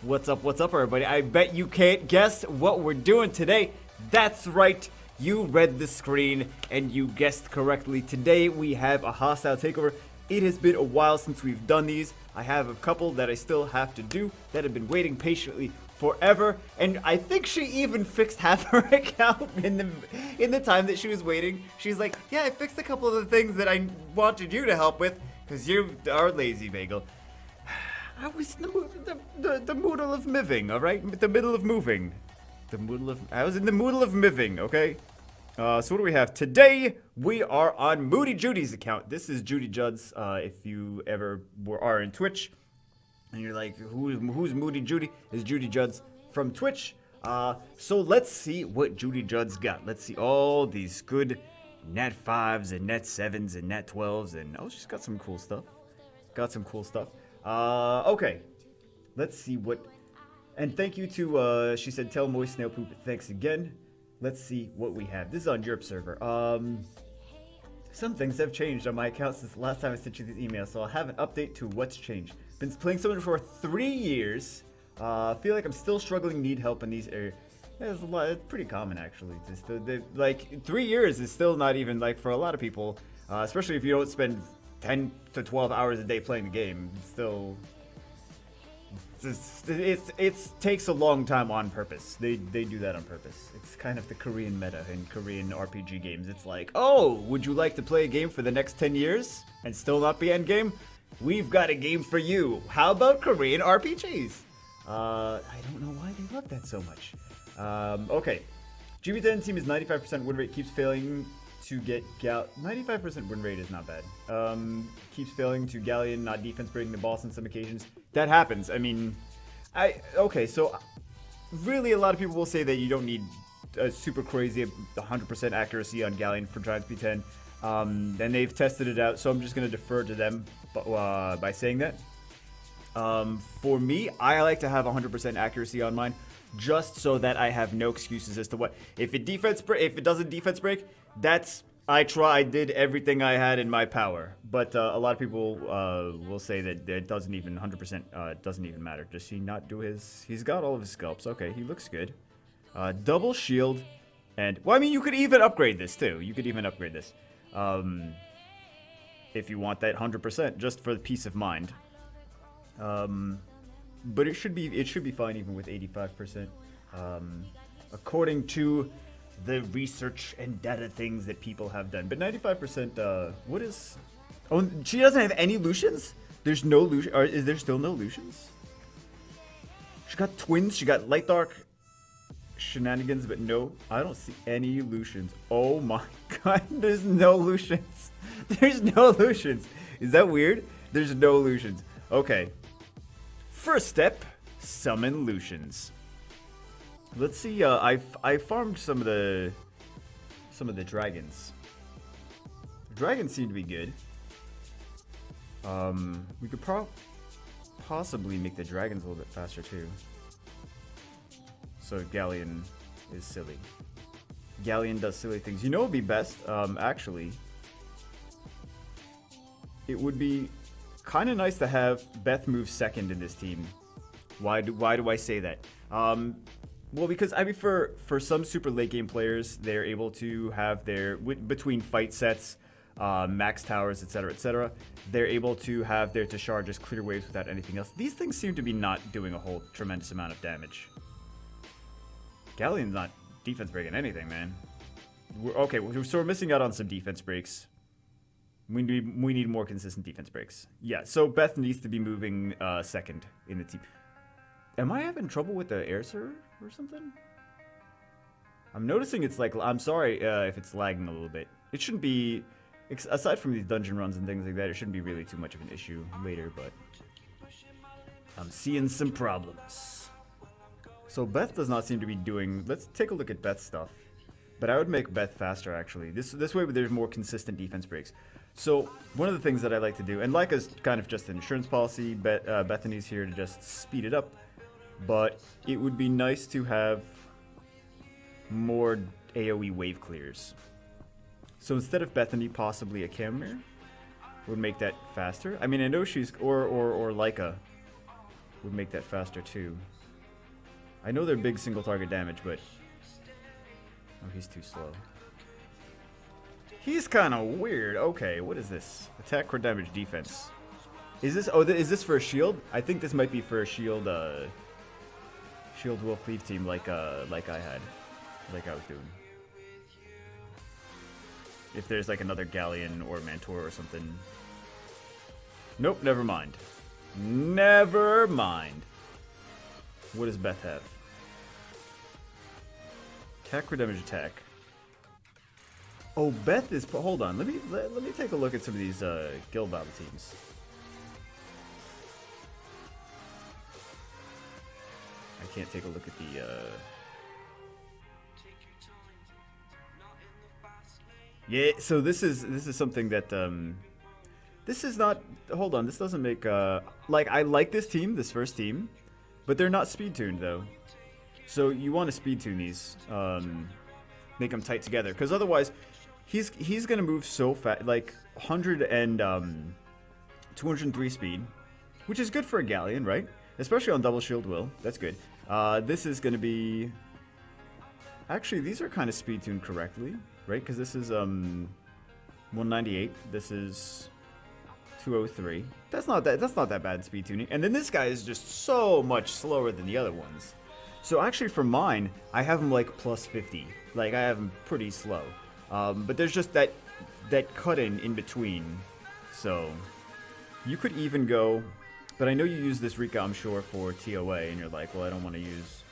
What's up, everybody? I bet you can't guess what we're doing today. That's right, you read the screen and you guessed correctly. Today we have a hostile takeover. It has been a while since we've done these. I have a couple that I still have to do that have been waiting patiently forever, and I think she even fixed half her account in the time that she was waiting. She's like, yeah, I fixed a couple of the things that I wanted you to help with because you are lazy, Bagel. I was in the moodle of miving, all right? The middle of moving. I was in the moodle of miving, okay? So what do we have? Today, we are on MoodyJudie's account. This is MoodyJudie's, if you ever are in Twitch. And you're like, who's MoodyJudie? It's MoodyJudie's from Twitch. So let's see what MoodyJudie's got. Let's see all these good Nat 5s and Nat 7s and Nat 12s. And oh, she's got some cool stuff. Okay. Let's see what... And thank you to, she said, tell Moist Snail Poop. Thanks again. Let's see what we have. This is on Europe server. Some things have changed on my account since the last time I sent you these emails, so I'll have an update to what's changed. Been playing Summoner for 3 years. Feel like I'm still struggling, need help in these areas. Yeah, it's pretty common, actually. Like, 3 years is still not even, like, for a lot of people, especially if you don't spend 10 to 12 hours a day playing the game. It's still... It takes a long time on purpose. They do that on purpose. It's kind of the Korean meta in Korean RPG games. It's like, oh, would you like to play a game for the next 10 years and still not be endgame? We've got a game for you. How about Korean RPGs? I don't know why they love that so much. Okay. GB10 team is 95% win rate, keeps failing to get 95% win rate is not bad. Keeps failing to Galleon, not defense breaking the boss on some occasions. That happens. I mean, okay, so really a lot of people will say that you don't need a super crazy 100% accuracy on Galleon for Giants B10. And they've tested it out, so I'm just going to defer to them by saying that. For me, I like to have 100% accuracy on mine, just so that I have no excuses as to what if it doesn't defense break. I did everything I had in my power, but a lot of people will say that it doesn't even 100% doesn't even matter. Does he not do he's got all of his sculpts. Okay, he looks good. Double shield, and well, I mean, you could even upgrade this too. You could even upgrade this if you want that 100%, just for the peace of mind. But it should be fine even with 85%, according to the research and data things that people have done. But 95%, what is... Oh, she doesn't have any Lucians? There's no Lucian... Or is there still no Lucians? She got twins, she got light dark shenanigans, but no, I don't see any Lucians. Oh my god, there's no Lucians. There's no Lucians. Is that weird? There's no Lucians. Okay. First step, summon Lucians. Let's see. I farmed some of the dragons. The dragons seem to be good. We could possibly make the dragons a little bit faster too. So Galleon is silly. Galleon does silly things. You know what would be best? Actually, it would be kind of nice to have Beth move second in this team. Why do I say that? Well, because I mean, for some super late game players, they're able to have their between fight sets, max towers, etc., they're able to have their Tashar just clear waves without anything else. These things seem to be not doing a whole tremendous amount of damage. Galleon's not defense breaking anything, man. So we're missing out on some defense breaks. We need more consistent defense breaks. Yeah, so Beth needs to be moving second in the team. Am I having trouble with the air server or something? I'm noticing it's like, I'm sorry if it's lagging a little bit. It shouldn't be, aside from these dungeon runs and things like that, it shouldn't be really too much of an issue later, but I'm seeing some problems. So Beth does not seem to be doing, let's take a look at Beth's stuff. But I would make Beth faster, actually. This way there's more consistent defense breaks. So one of the things that I like to do, and Leica's kind of just an insurance policy, Bethany's here to just speed it up. But it would be nice to have more AoE wave clears. So instead of Bethany, possibly a Camir would make that faster. I mean, I know she's or Leica would make that faster too. I know they're big single target damage, but... Oh, he's too slow. He's kind of weird. Okay, what is this? Attack, crit damage, defense. Is this... Oh, is this for a shield? I think this might be for a shield, shield will cleave team like I had. Like I was doing. If there's like another Galleon or Mantor or something. Nope, never mind. Never mind. What does Beth have? Attack or damage attack. Oh, Beth is... Hold on, let me take a look at some of these guild battle teams. I can't take a look at the... Yeah, so this is something that this is not. Hold on, this doesn't make like I like this team, this first team, but they're not speed tuned though. So you want to speed tune these, make them tight together, because otherwise, he's gonna move so fast, like 100 and 203 speed, which is good for a Galleon, right? Especially on double shield will. That's good. This is gonna be. Actually, these are kind of speed tuned correctly. Right, because this is 198. This is 203. That's not that bad speed tuning. And then this guy is just so much slower than the other ones. So actually, for mine, I have him like plus 50. Like I have him pretty slow. But there's just that cut in between. So you could even go. But I know you use this Rika, I'm sure, for TOA, and you're like, well, I don't want to use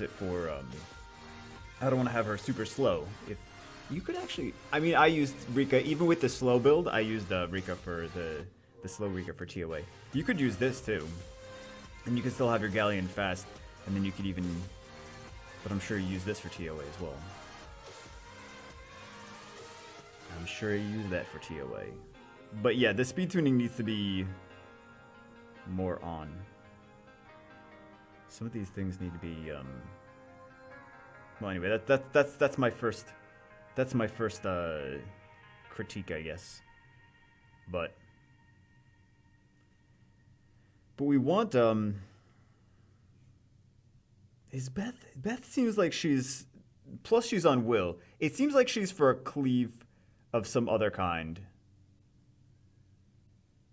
it for. I don't want to have her super slow. If you could actually... I mean, I used Rika, even with the slow build, I used Rika for the slow Rika for TOA. You could use this too. And you can still have your Galleon fast, and then you could even... But I'm sure you use this for TOA as well. I'm sure you use that for TOA. But yeah, the speed tuning needs to be more on. Some of these things need to be... Well, anyway, that's my first critique, I guess. But we want is Beth seems like she's she's on will. It seems like she's for a cleave of some other kind,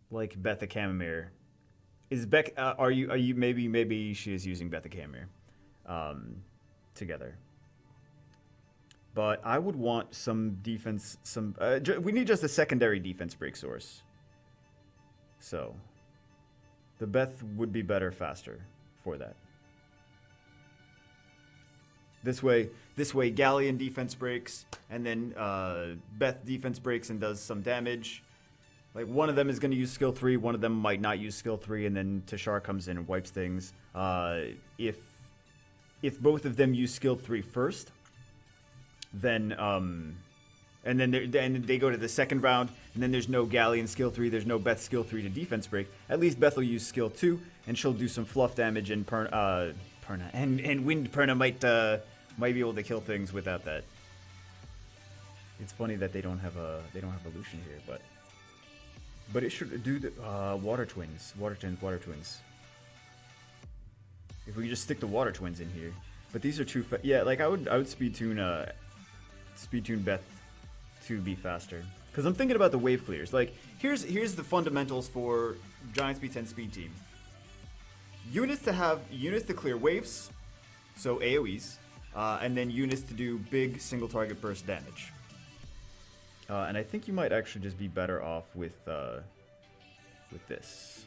like Beth the Camomere. Is Beck? Are you maybe she is using Beth the Camomere together. But I would want some defense, we need just a secondary defense break source. So, the Beth would be better faster for that. This way Galleon defense breaks, and then Beth defense breaks and does some damage. Like, one of them is going to use skill 3, one of them might not use skill 3, and then Tashar comes in and wipes things. If both of them use skill 3 first, then and then they go to the second round, and then there's no Galleon skill 3, there's no Beth skill 3 to defense break. At least Beth will use skill 2, and she'll do some fluff damage, and Perna and Wind Perna might be able to kill things without that. It's funny that they don't have a Lucian here, but it should do the water twins. If we could just stick the water twins in here, but these are too yeah. Like I would speed tune Beth to be faster, because I'm thinking about the wave clears. Like here's the fundamentals for Giant Speed 10 speed team. Units to clear waves, so AoEs, and then units to do big single target burst damage. And I think you might actually just be better off with this.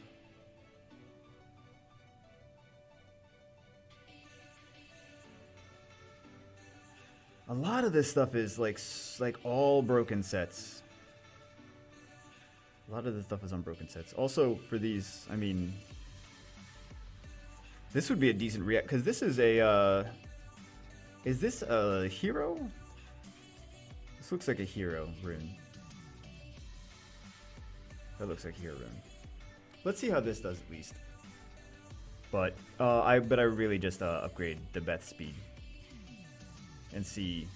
A lot of this stuff is like all broken sets. A lot of this stuff is on broken sets. Also, for these, I mean, this would be a decent react, because this is a. Is this a hero? This looks like a hero rune. That looks like a hero rune. Let's see how this does at least. But I really just upgrade the Beth speed and see.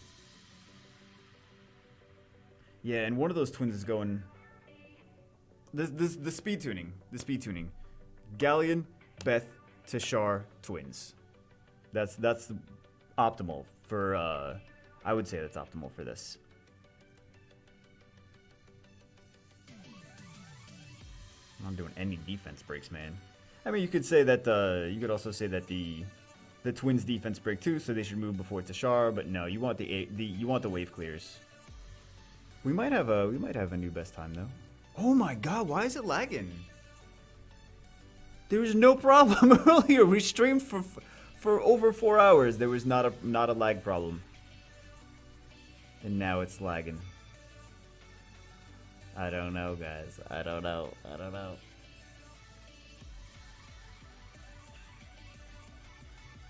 Yeah, and one of those twins is going. The speed tuning. Galleon, Beth, Tashar, twins. That's optimal for. I would say that's optimal for this. I'm not doing any defense breaks, man. I mean, you could say that you could also say that the twins defense break too, so they should move before Tashar. But no, you want you want the wave clears. We might have a new best time though. Oh my god, why is it lagging? There was no problem earlier. We streamed for over 4 hours. There was not a lag problem. And now it's lagging. I don't know, guys. I don't know.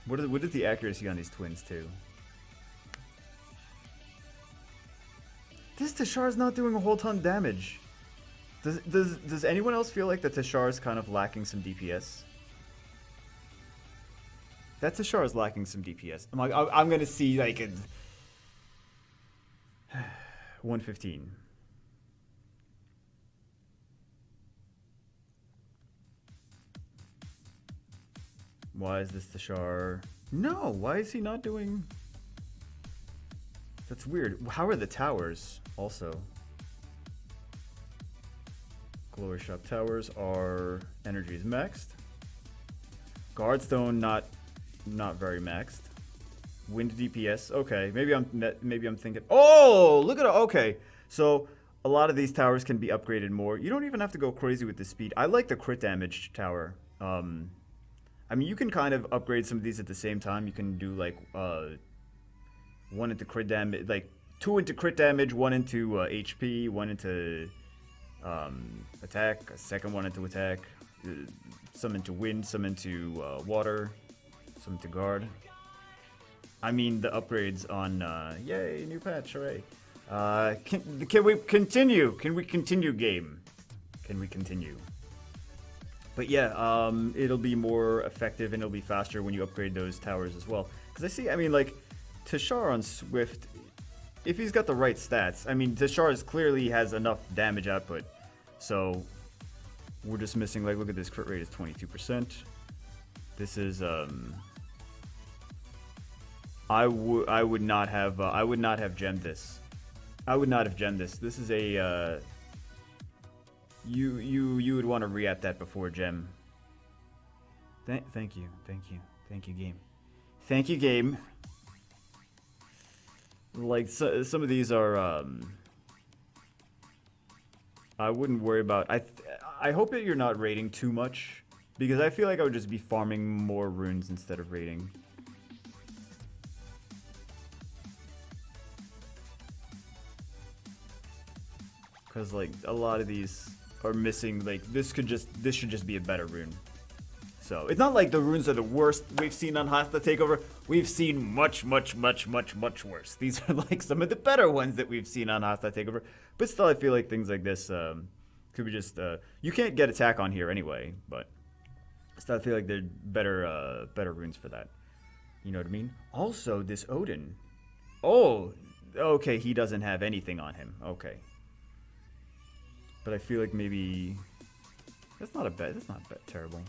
What is the accuracy on these twins too? This Tashar is not doing a whole ton of damage. Does anyone else feel like the Tashar is kind of lacking some DPS? That Tashar is lacking some DPS. I'm gonna see like a 115. Why is this Tashar? No, why is he not doing? That's weird. How are the towers also? Glory Shop towers are energies maxed. Guardstone not very maxed. Wind DPS, okay. Maybe I'm thinking. Oh, look at it. Okay, so a lot of these towers can be upgraded more. You don't even have to go crazy with the speed. I like the crit damage tower. I mean, you can kind of upgrade some of these at the same time. You can do like 1 into crit damage, like 2 into crit damage, 1 into HP, 1 into attack, a second one into attack, some into wind, some into water, some into guard. I mean, the upgrades on yay, new patch, hooray. Can we continue? Can we continue, game? Can we continue? But yeah, it'll be more effective and it'll be faster when you upgrade those towers as well. Because I mean, like, Tashar on Swift, if he's got the right stats, I mean, Tashar clearly has enough damage output. So, we're just missing, like, look at this, crit rate is 22%. This is, I would not have gemmed this. I would not have gemmed this. This is a, you would want to re-app that before gem. Thank you, game. Thank you, game. Like some of these are, I wouldn't worry about. I hope that you're not raiding too much, because I feel like I would just be farming more runes instead of raiding. Because like a lot of these are missing, like this should just be a better rune. So it's not like the runes are the worst we've seen on Hostile Takeover. We've seen much worse. These are like some of the better ones that we've seen on Hostile Takeover. But still, I feel like things like this could be just you can't get attack on here anyway. But still, I feel like they're better runes for that. You know what I mean? Also, this Odin. Oh, okay. He doesn't have anything on him. Okay. But I feel like maybe that's not terrible.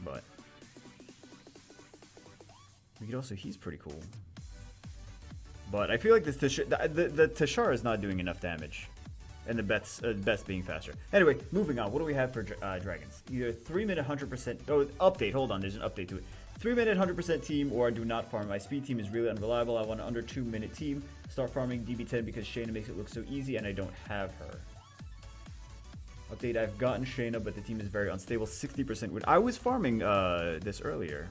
But we could also, he's pretty cool. But I feel like this the Tashar is not doing enough damage, and the Beth's being faster. Anyway, moving on. What do we have for dragons? Either 3-minute 100%. Oh, update. Hold on. There's an update to it. 3-minute 100% team, or I do not farm. My speed team is really unreliable. I want an under 2-minute team. Start farming DB10 because Shayna makes it look so easy, and I don't have her. Update, I've gotten Shayna, but the team is very unstable. 60% would. I was farming this earlier.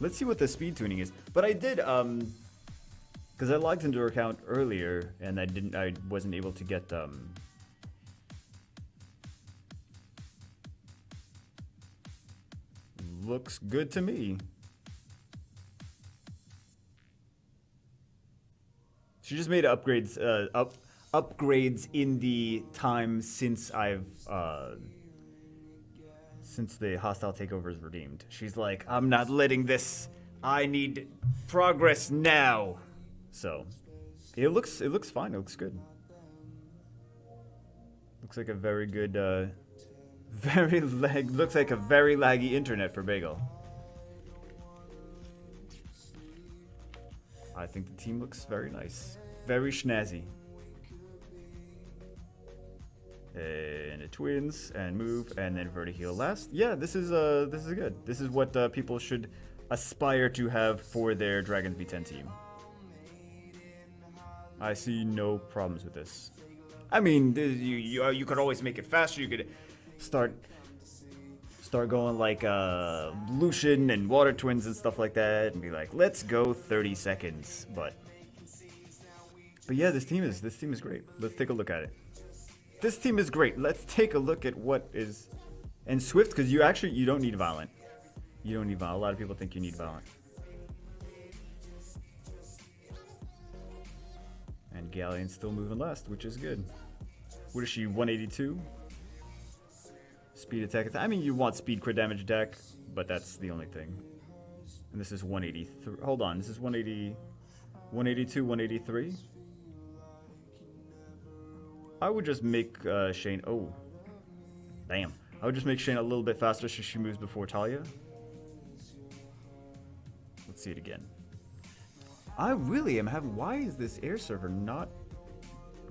Let's see what the speed tuning is. But I did, because I logged into her account earlier, and I wasn't able to get, looks good to me. She just made upgrades, upgrades in the time since since the Hostile Takeover is redeemed. She's like, I'm not letting this. I need progress now. So, It looks fine. It looks good. Looks like a very good, looks like a very laggy internet for Bagel. I think the team looks very nice, very schnazzy. And a twins and move and then verti heal last. Yeah, this is good. This is what people should aspire to have for their Dragons B10 team. I see no problems with this. I mean, you could always make it faster. You could start going like Lucian and Water Twins and stuff like that, and be like, let's go 30 seconds. But yeah, this team is great. Let's take a look at it. This team is great. Let's take a look at what is, and Swift, because you don't need Violent. You don't need Violent. A lot of people think you need Violent. And Galleon's still moving last, which is good. What is she, 182? Speed attack. I mean, you want speed crit damage attack, but that's the only thing. And this is 183. Hold on, this is 180, 182, 183. I would just make Shane. Oh, damn! I would just make Shane a little bit faster so she moves before Talia. Let's see it again. I really am having. Why is this air server not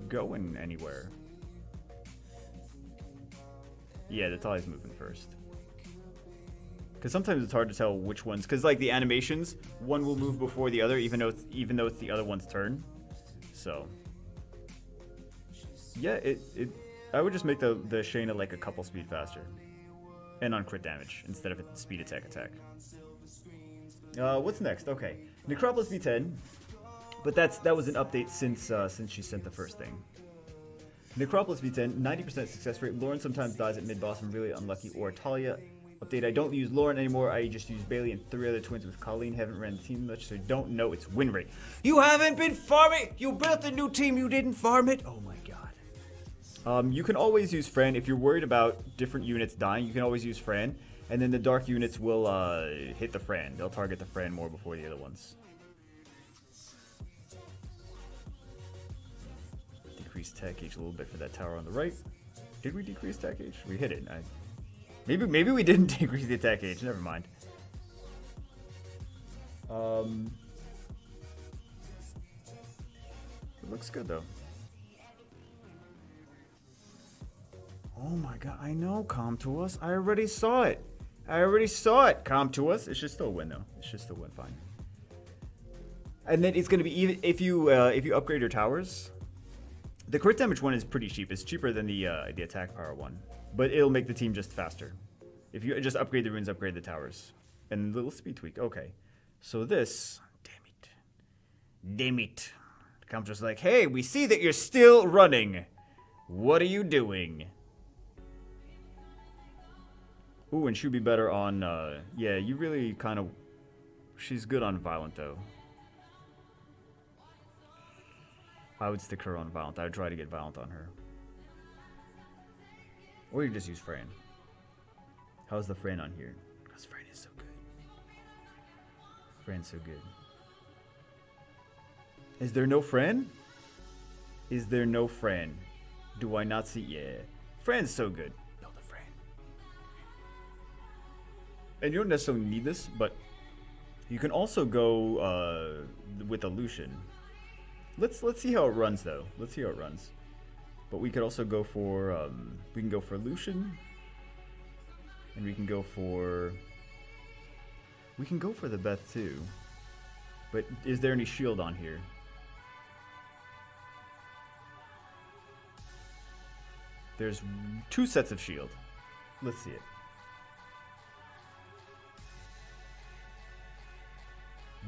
going anywhere? Yeah, the Talia's moving first. Because sometimes it's hard to tell which ones. Because like the animations, one will move before the other, even though it's the other one's turn. So yeah, I would just make the Shayna like a couple speed faster, and on crit damage instead of a speed attack. What's next? Okay, Necropolis V10, but that was an update since she sent the first thing. Necropolis V10, 90% success rate. Lauren sometimes dies at mid-boss. I'm really unlucky. Or Talia. Update, I don't use Lauren anymore. I just use Bailey and 3 other twins with Colleen. Haven't ran the team much, so don't know its win rate. You haven't been farming! You built a new team, you didn't farm it? Oh my god. You can always use Fran. If you're worried about different units dying, you can always use Fran. And then the dark units will hit the Fran. They'll target the Fran more before the other ones. Decrease attack H a little bit for that tower on the right. Did we decrease attack H? We hit it. Maybe we didn't decrease the attack H. Never mind. It looks good though. Oh my god! I know. Calm to us. I already saw it. Calm to us. It should still win though. It should still win fine. And then it's gonna be even if you upgrade your towers. The crit damage one is pretty cheap. It's cheaper than the attack power one, but it'll make the team just faster. If you just upgrade the runes, upgrade the towers, and a little speed tweak. Okay, so this, damn it, comes just like, hey, we see that you're still running. What are you doing? Ooh, and she'd be better on. Yeah, you really kind of. She's good on Violent though. I would stick her on Violent. I would try to get Violent on her. Or you just use Fran. How's the Fran on here? Because Fran is so good. Fran's so good. Is there no Fran? Is there no Fran? Do I not see? Yeah. Fran's so good. Build a Fran. And you don't necessarily need this, but you can also go with a Lucian. Let's see how it runs though. Let's see how it runs. But we could also go for we can go for Lucian, and we can go for the Beth too. But is there any shield on here? There's 2 sets of shield. Let's see it.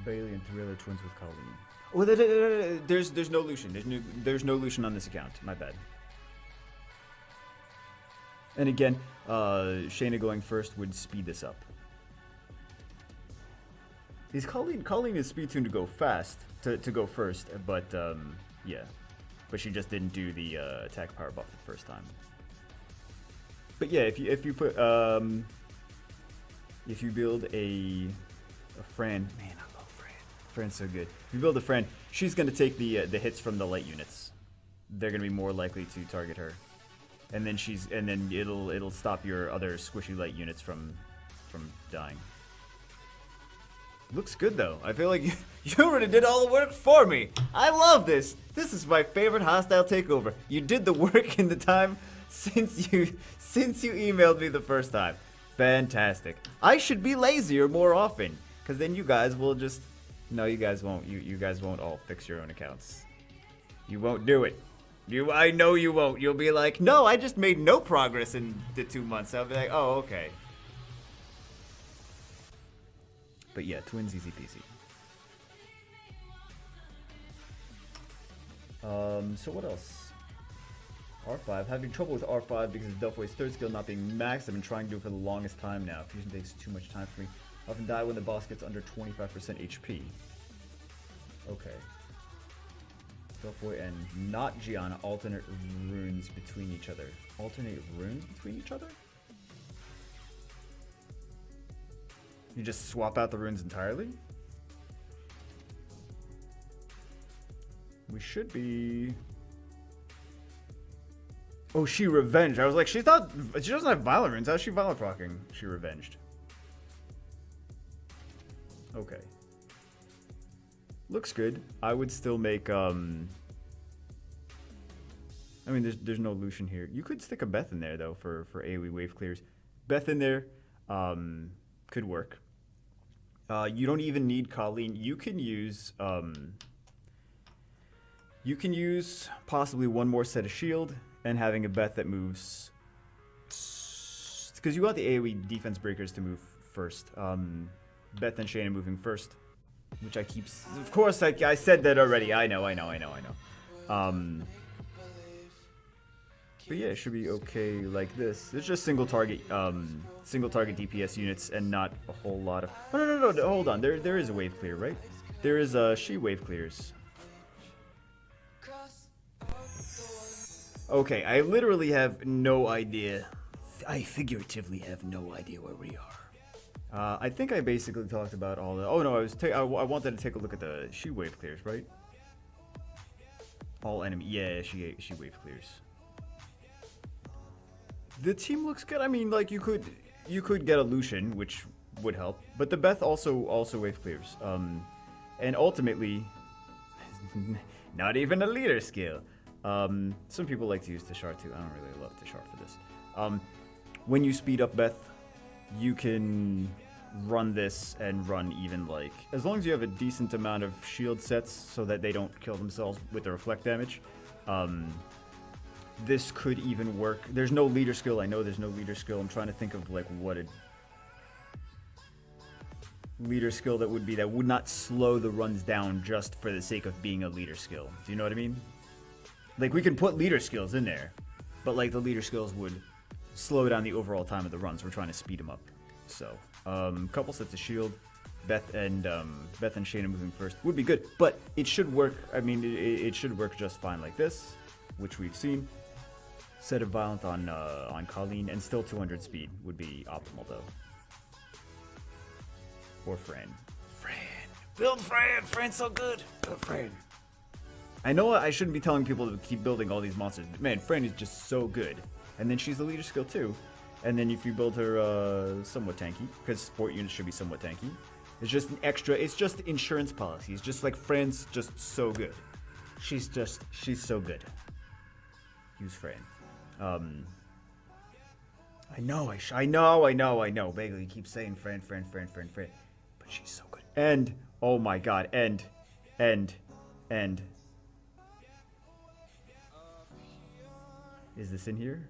Bailey and 3 other twins with Colleen. Oh, there's no Lucian. There's no Lucian on this account. My bad. And again, Shayna going first would speed this up. Is Colleen is speed tuned to go fast, to go first, but yeah. But she just didn't do the attack power buff the first time. But yeah, if you put if you build a Fran, man, I love Fran. Fran's so good. If you build a Fran, she's gonna take the hits from the light units. They're gonna be more likely to target her, and then it'll stop your other squishy light units from dying. Looks good though. I feel like you already did all the work for me. I love this. This is my favorite hostile takeover. You did the work in the time since you emailed me the first time. Fantastic. I should be lazier more often, because then you guys will just... No, you guys won't. You guys won't all fix your own accounts. You won't do it. I know you won't. You'll be like, no, I just made no progress in the 2 months. I'll be like, oh, okay. But yeah, twins easy peasy. So what else? R5. Having trouble with R5 because of Delphoid's third skill not being maxed. I've been trying to do it for the longest time now. Fusion takes too much time for me. I often die when the boss gets under 25% HP. Okay. Delphoid and not Gianna alternate runes between each other. Alternate runes between each other? You just swap out the runes entirely? We should be... Oh, she revenged. I was like, she doesn't have violent runes. How's she violent procking? She revenged. Okay. Looks good. I would still make, I mean, there's no Lucian here. You could stick a Beth in there, though, for AoE wave clears. Beth in there, could work. You don't even need Colleen. You can use possibly one more set of shield and having a Beth that moves, because you want the AoE defense breakers to move first. Beth and Shayna moving first, which I keep. Of course, I said that already. I know. But yeah, it should be okay like this. It's just single target DPS units and not a whole lot of... Oh, no, hold on. There is a wave clear, right? There is she wave clears. Okay, I literally have no idea. I figuratively have no idea where we are. I think I basically talked about all the... Oh no, I wanted to take a look at the she wave clears, right? All enemy... Yeah, she wave clears. The team looks good. I mean, like, you could get a Lucian, which would help, but the Beth also wave clears. And ultimately, not even a leader skill. Some people like to use Tashar too. I don't really love Tashar for this. When you speed up Beth, you can run this and run even, like, as long as you have a decent amount of shield sets so that they don't kill themselves with the reflect damage. This could even work. There's no leader skill. I know there's no leader skill. I'm trying to think of like what a leader skill that would not slow the runs down just for the sake of being a leader skill. Do you know what I mean? Like, we can put leader skills in there, but like the leader skills would slow down the overall time of the runs. We're trying to speed them up. So, couple sets of shield. Beth and Shayna moving first would be good, but it should work. I mean, it should work just fine like this, which we've seen. Set of violent on Colleen, and still 200 speed would be optimal though. Or Fran. Build Fran! Fran's so good! Build Fran. I know I shouldn't be telling people to keep building all these monsters, but man, Fran is just so good. And then she's the leader skill too. And then if you build her somewhat tanky, because support units should be somewhat tanky, it's just an extra, it's just insurance policy. It's just like Fran's just so good. She's so good. Use Fran. I know. Bagley keeps saying Fran, but she's so good. And oh my god, and is this in here?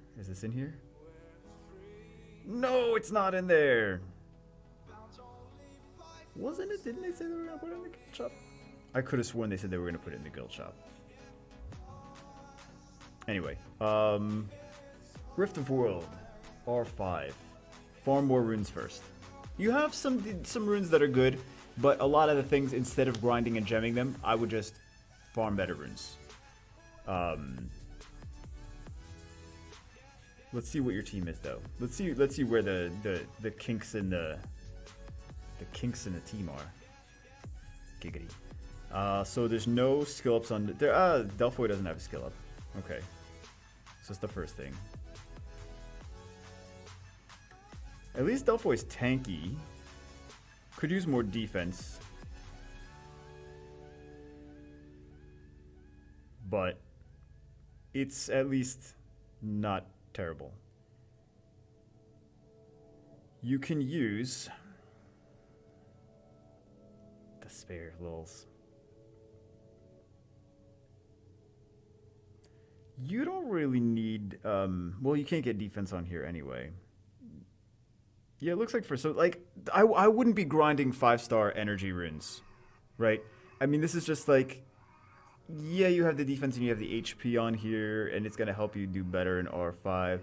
No, it's not in there. Wasn't it? Didn't they say they were gonna put it in the guild shop? I could have sworn they said they were gonna put it in the guild shop. Anyway, Rift of World, R5. Farm more runes first. You have some runes that are good, but a lot of the things, instead of grinding and gemming them, I would just farm better runes. Let's see what your team is though. Let's see where the kinks in the team are. Giggity. So there's no skill ups on there. Delphoid doesn't have a skill up. Okay, so that's the first thing. At least Delphoid's tanky. Could use more defense. But it's at least not terrible. You can use the spare lils. You don't really need well, you can't get defense on here anyway. Yeah, it looks like for so like I wouldn't be grinding 5-star energy runes, right? I mean, this is just like, yeah, you have the defense and you have the HP on here, and it's gonna help you do better in R5,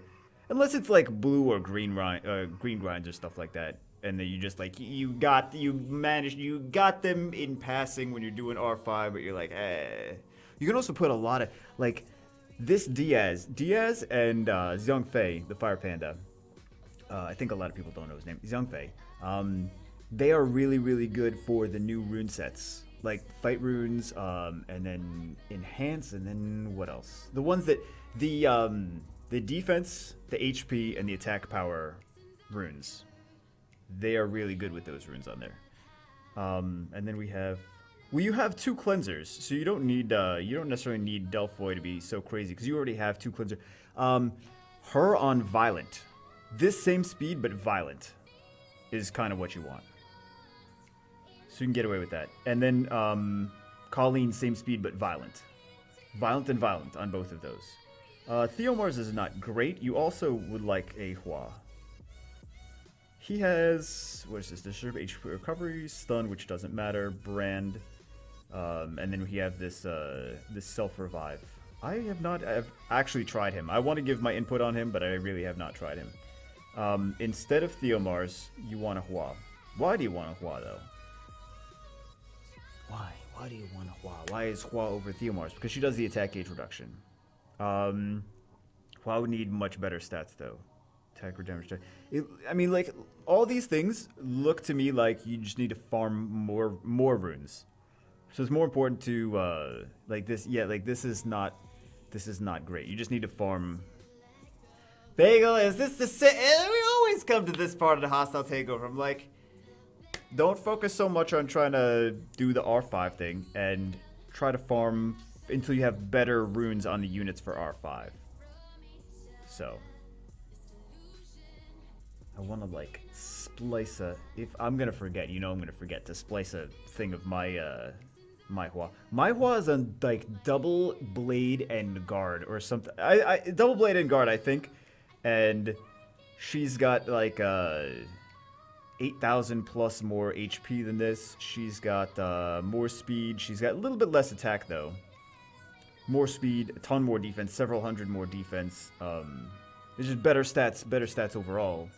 unless it's like blue or green grinds or stuff like that, and then you just like you got them in passing when you're doing R5, but you're like, eh. You can also put a lot of like this Diaz and Xiong Fei, the Fire Panda. I think a lot of people don't know his name. Xiong Fei. They are really, really good for the new rune sets, like fight runes, and then enhance, and then what else? The ones that the defense, the HP, and the attack power runes. They are really good with those runes on there. And then we have, well, you have 2 cleansers, so you don't necessarily need Delphoid to be so crazy because you already have 2 cleansers. Her on Violent. This same speed, but Violent is kind of what you want. So you can get away with that. And then Colleen, same speed, but Violent. Violent and Violent on both of those. Theomar's is not great. You also would like a Hua. He has, what is this? Disturb HP recovery, stun, which doesn't matter, brand. And then we have this self-revive. I've actually tried him. I want to give my input on him, but I really have not tried him. Instead of Theomar's, you want a Hua. Why do you want a Hua, though? Why? Why do you want a Hua? Why is Hua over Theomar's? Because she does the attack gauge reduction. Hua would need much better stats, though. Attack or damage. I mean, like, all these things look to me like you just need to farm more runes. So it's more important to, like this, yeah, like this is not great. You just need to farm. Bagel, is this the we always come to this part of the hostile takeover. I'm like, don't focus so much on trying to do the R5 thing and try to farm until you have better runes on the units for R5. So I want to like splice a, if I'm gonna forget, you know I'm gonna forget to splice a thing of my my Hua. My Hua is on like double blade and guard or something. I double blade and guard, I think. And she's got like 8,000 plus more HP than this. She's got more speed. She's got a little bit less attack though. More speed, a ton more defense, several hundred more defense. It's just better stats overall.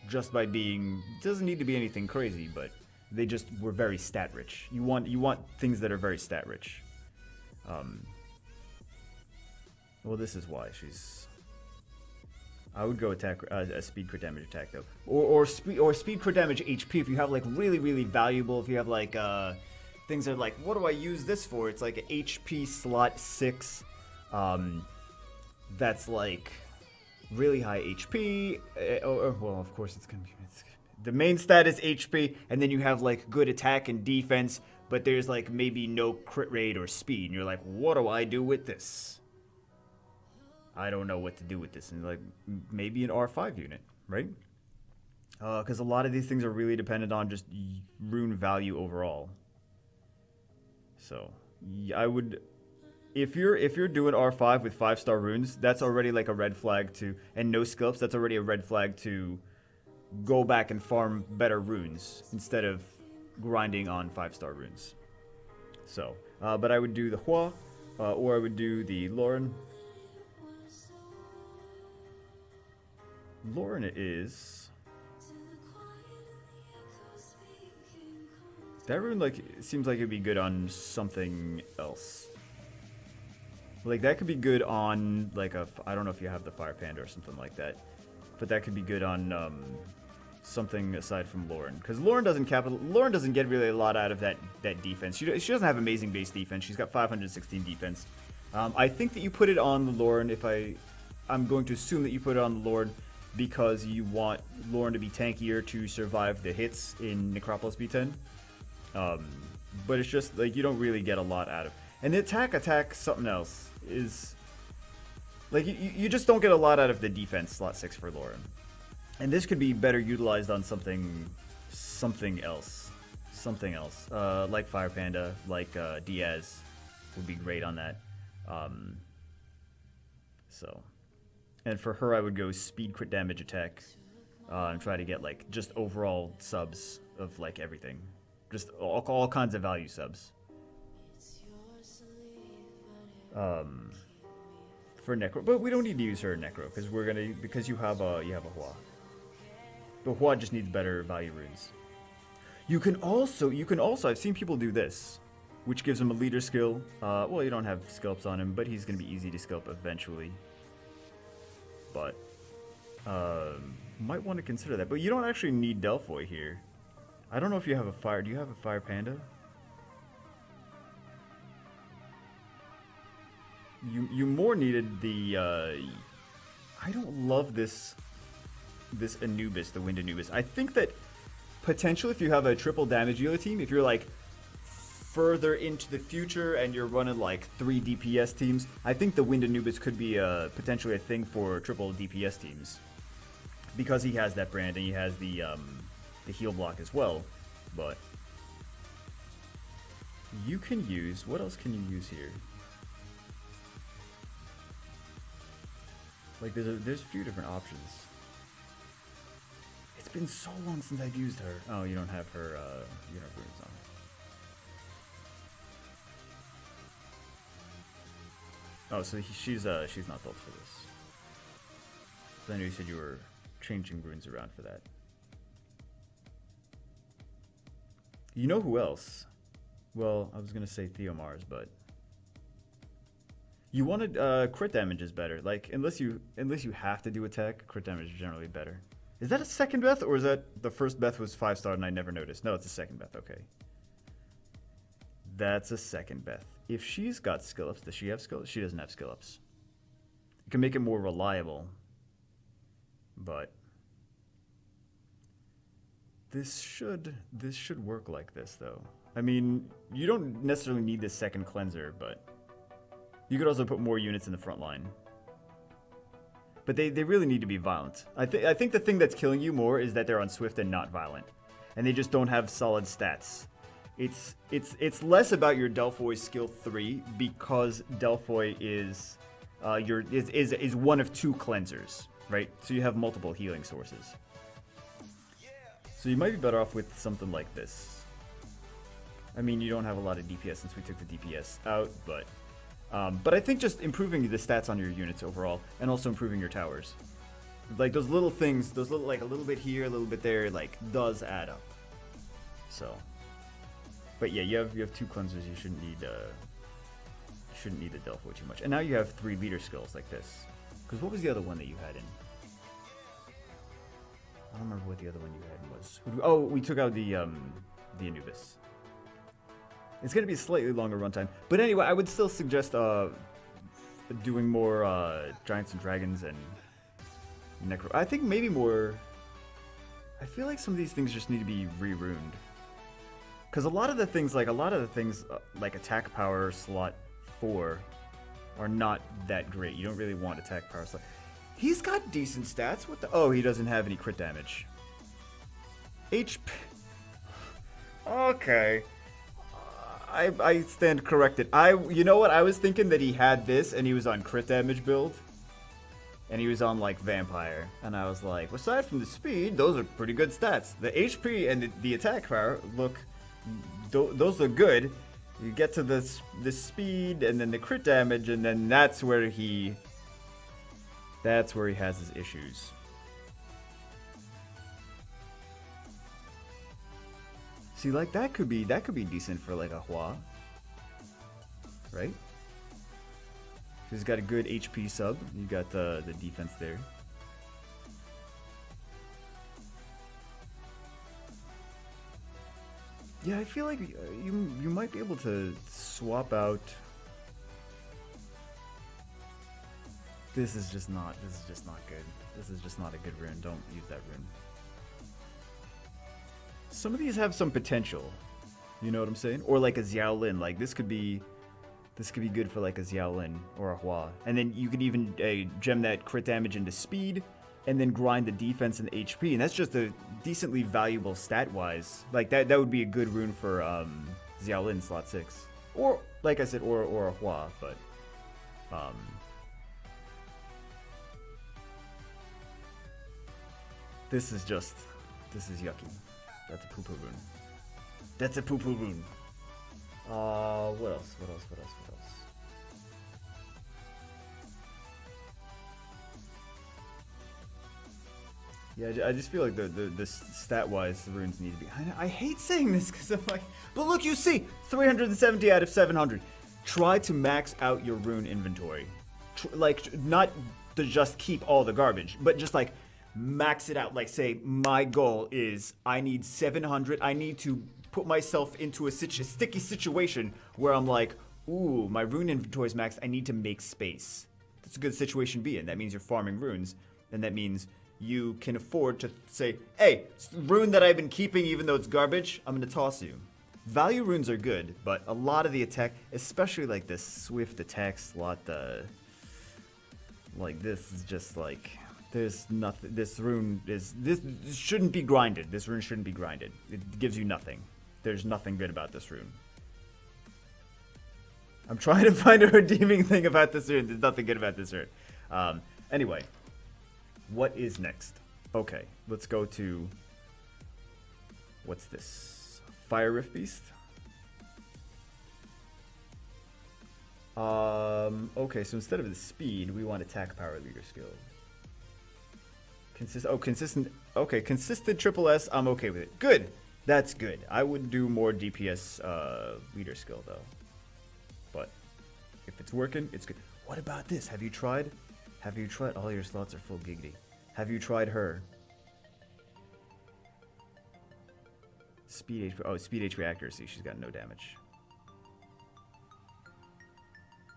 Just by being, doesn't need to be anything crazy, but they just were very stat rich. You want things that are very stat rich. Well, this is why she's. I would go attack a speed crit damage attack though, or speed crit damage HP if you have like really valuable. If you have like things that are like, what do I use this for? It's like an HP slot 6. That's like really high HP. Well, of course it's gonna be. The main stat is HP, and then you have like good attack and defense, but there's like maybe no crit rate or speed, and you're like, what do I do with this? I don't know what to do with this, and like maybe an R5 unit, right? Because a lot of these things are really dependent on just rune value overall. So I would, if you're doing R5 with 5-star runes, that's already like a red flag to, and no skill ups, that's already a red flag to go back and farm better runes instead of grinding on 5-star runes. So, but I would do the Hua, or I would do the Lauren. Lauren is that rune, like, it seems like it'd be good on something else. Like that could be good on like a, I don't know if you have the Fire Panda or something like that, but that could be good on something aside from Lauren, because Lauren doesn't get really a lot out of that defense. She doesn't have amazing base defense. She's got 516 defense. I think that you put it on the Lauren. I'm going to assume that you put it on the Lauren because you want Lauren to be tankier to survive the hits in Necropolis B10. But it's just like you don't really get a lot out of. And the attack something else is like you just don't get a lot out of the defense slot 6 for Lauren. And this could be better utilized on something else, like Fire Panda, like Diaz would be great on that. And for her, I would go speed, crit damage, attack, and try to get like just overall subs of like everything, just all kinds of value subs. For Necro, but we don't need to use her Necro because you have a Hua. The Hua just needs better value runes. You can also I've seen people do this, which gives him a leader skill. Well, you don't have skill ups on him, but he's gonna be easy to skill up eventually. But might want to consider that. But you don't actually need Delphoy here. I don't know if you have a fire. Do you have a Fire Panda? You more needed the. I don't love this Anubis, the Wind Anubis. I think that potentially if you have a triple damage dealer team, if you're like further into the future and you're running like 3 DPS teams, I think the Wind Anubis could be potentially a thing for triple DPS teams because he has that brand and he has the heal block as well. But you can use, what else can you use here? Like there's a few different options. It's been so long since I've used her. Oh, you don't have her runes on. Oh, so she's not built for this. So I know you said you were changing runes around for that. You know who else? Well, I was gonna say Theomars, but you wanted crit damage is better. Like unless you have to do attack, crit damage is generally better. Is that a second Beth, or is that the first Beth was 5-star and I never noticed? No, it's a second Beth. Okay, that's a second Beth. If she's got skill ups, does she have skill ups? She doesn't have skill ups. You can make it more reliable, but this should work like this though. I mean, you don't necessarily need this second cleanser, but you could also put more units in the front line. But they really need to be violent. I think the thing that's killing you more is that they're on Swift and not violent, and they just don't have solid stats. It's less about your Delphoy skill 3 because Delphoy is one of 2 cleansers, right? So you have multiple healing sources. So you might be better off with something like this. I mean, you don't have a lot of DPS since we took the DPS out, but I think just improving the stats on your units overall, and also improving your towers, like those little things, like a little bit here, a little bit there, like does add up. So, but yeah, you have 2 cleansers. You shouldn't need the Delphoy too much. And now you have 3 leader skills like this. Because what was the other one that you had in? I don't remember what the other one you had was. Oh, we took out the Anubis. It's going to be a slightly longer runtime. But anyway, I would still suggest doing more Giants and Dragons and Necro. I think maybe more. I feel like some of these things just need to be re-runed. Because a lot of the things like attack power slot 4 are not that great. You don't really want attack power slot. He's got decent stats. What the? Oh, he doesn't have any crit damage. HP. Okay. I stand corrected. You know what? I was thinking that he had this and he was on crit damage build. And he was on like Vampire. And I was like, aside from the speed, those are pretty good stats. The HP and the attack power look, those are good. You get to the speed and then the crit damage, and then that's where he has his issues. See, like that could be decent for like a Hua, right? He's got a good HP sub. You got the defense there. Yeah, I feel like you might be able to swap out. This is just not good. This is just not a good rune. Don't use that rune. Some of these have some potential. You know what I'm saying? Or like a Xiaolin. Like this could be good for like a Xiaolin or a Hua. And then you could even gem that crit damage into speed and then grind the defense and HP. And that's just a decently valuable stat-wise. Like that would be a good rune for Xiaolin slot 6. Or like I said, or a Hua, but this is yucky. That's a poo-poo rune. That's a poo-poo rune. What else? Yeah, I just feel like the stat-wise, the runes need to be. I hate saying this because I'm like, but look, you see, 370 out of 700. Try to max out your rune inventory. Like, not to just keep all the garbage, but just like max it out. Like, say, my goal is I need 700. I need to put myself into a sticky situation where I'm like, ooh, my rune inventory is maxed. I need to make space. That's a good situation to be in. That means you're farming runes, and that means you can afford to say, hey, rune that I've been keeping even though it's garbage, I'm going to toss you. Value runes are good, but a lot of the attack, especially like this swift attack slot, like this is just like, there's nothing, this shouldn't be grinded. This rune shouldn't be grinded. It gives you nothing. There's nothing good about this rune. I'm trying to find a redeeming thing about this rune. There's nothing good about this rune. Anyway. What is next? Okay, let's go to, what's this? Fire Rift Beast? Okay, so instead of the speed, we want attack power leader skill. Consistent, okay, consistent triple S, I'm okay with it. Good, that's good. I would do more DPS leader skill though. But if it's working, it's good. What about this? Have you tried? All your slots are full giggity. Have you tried her? Speed HP. Oh, speed HP accuracy. She's got no damage.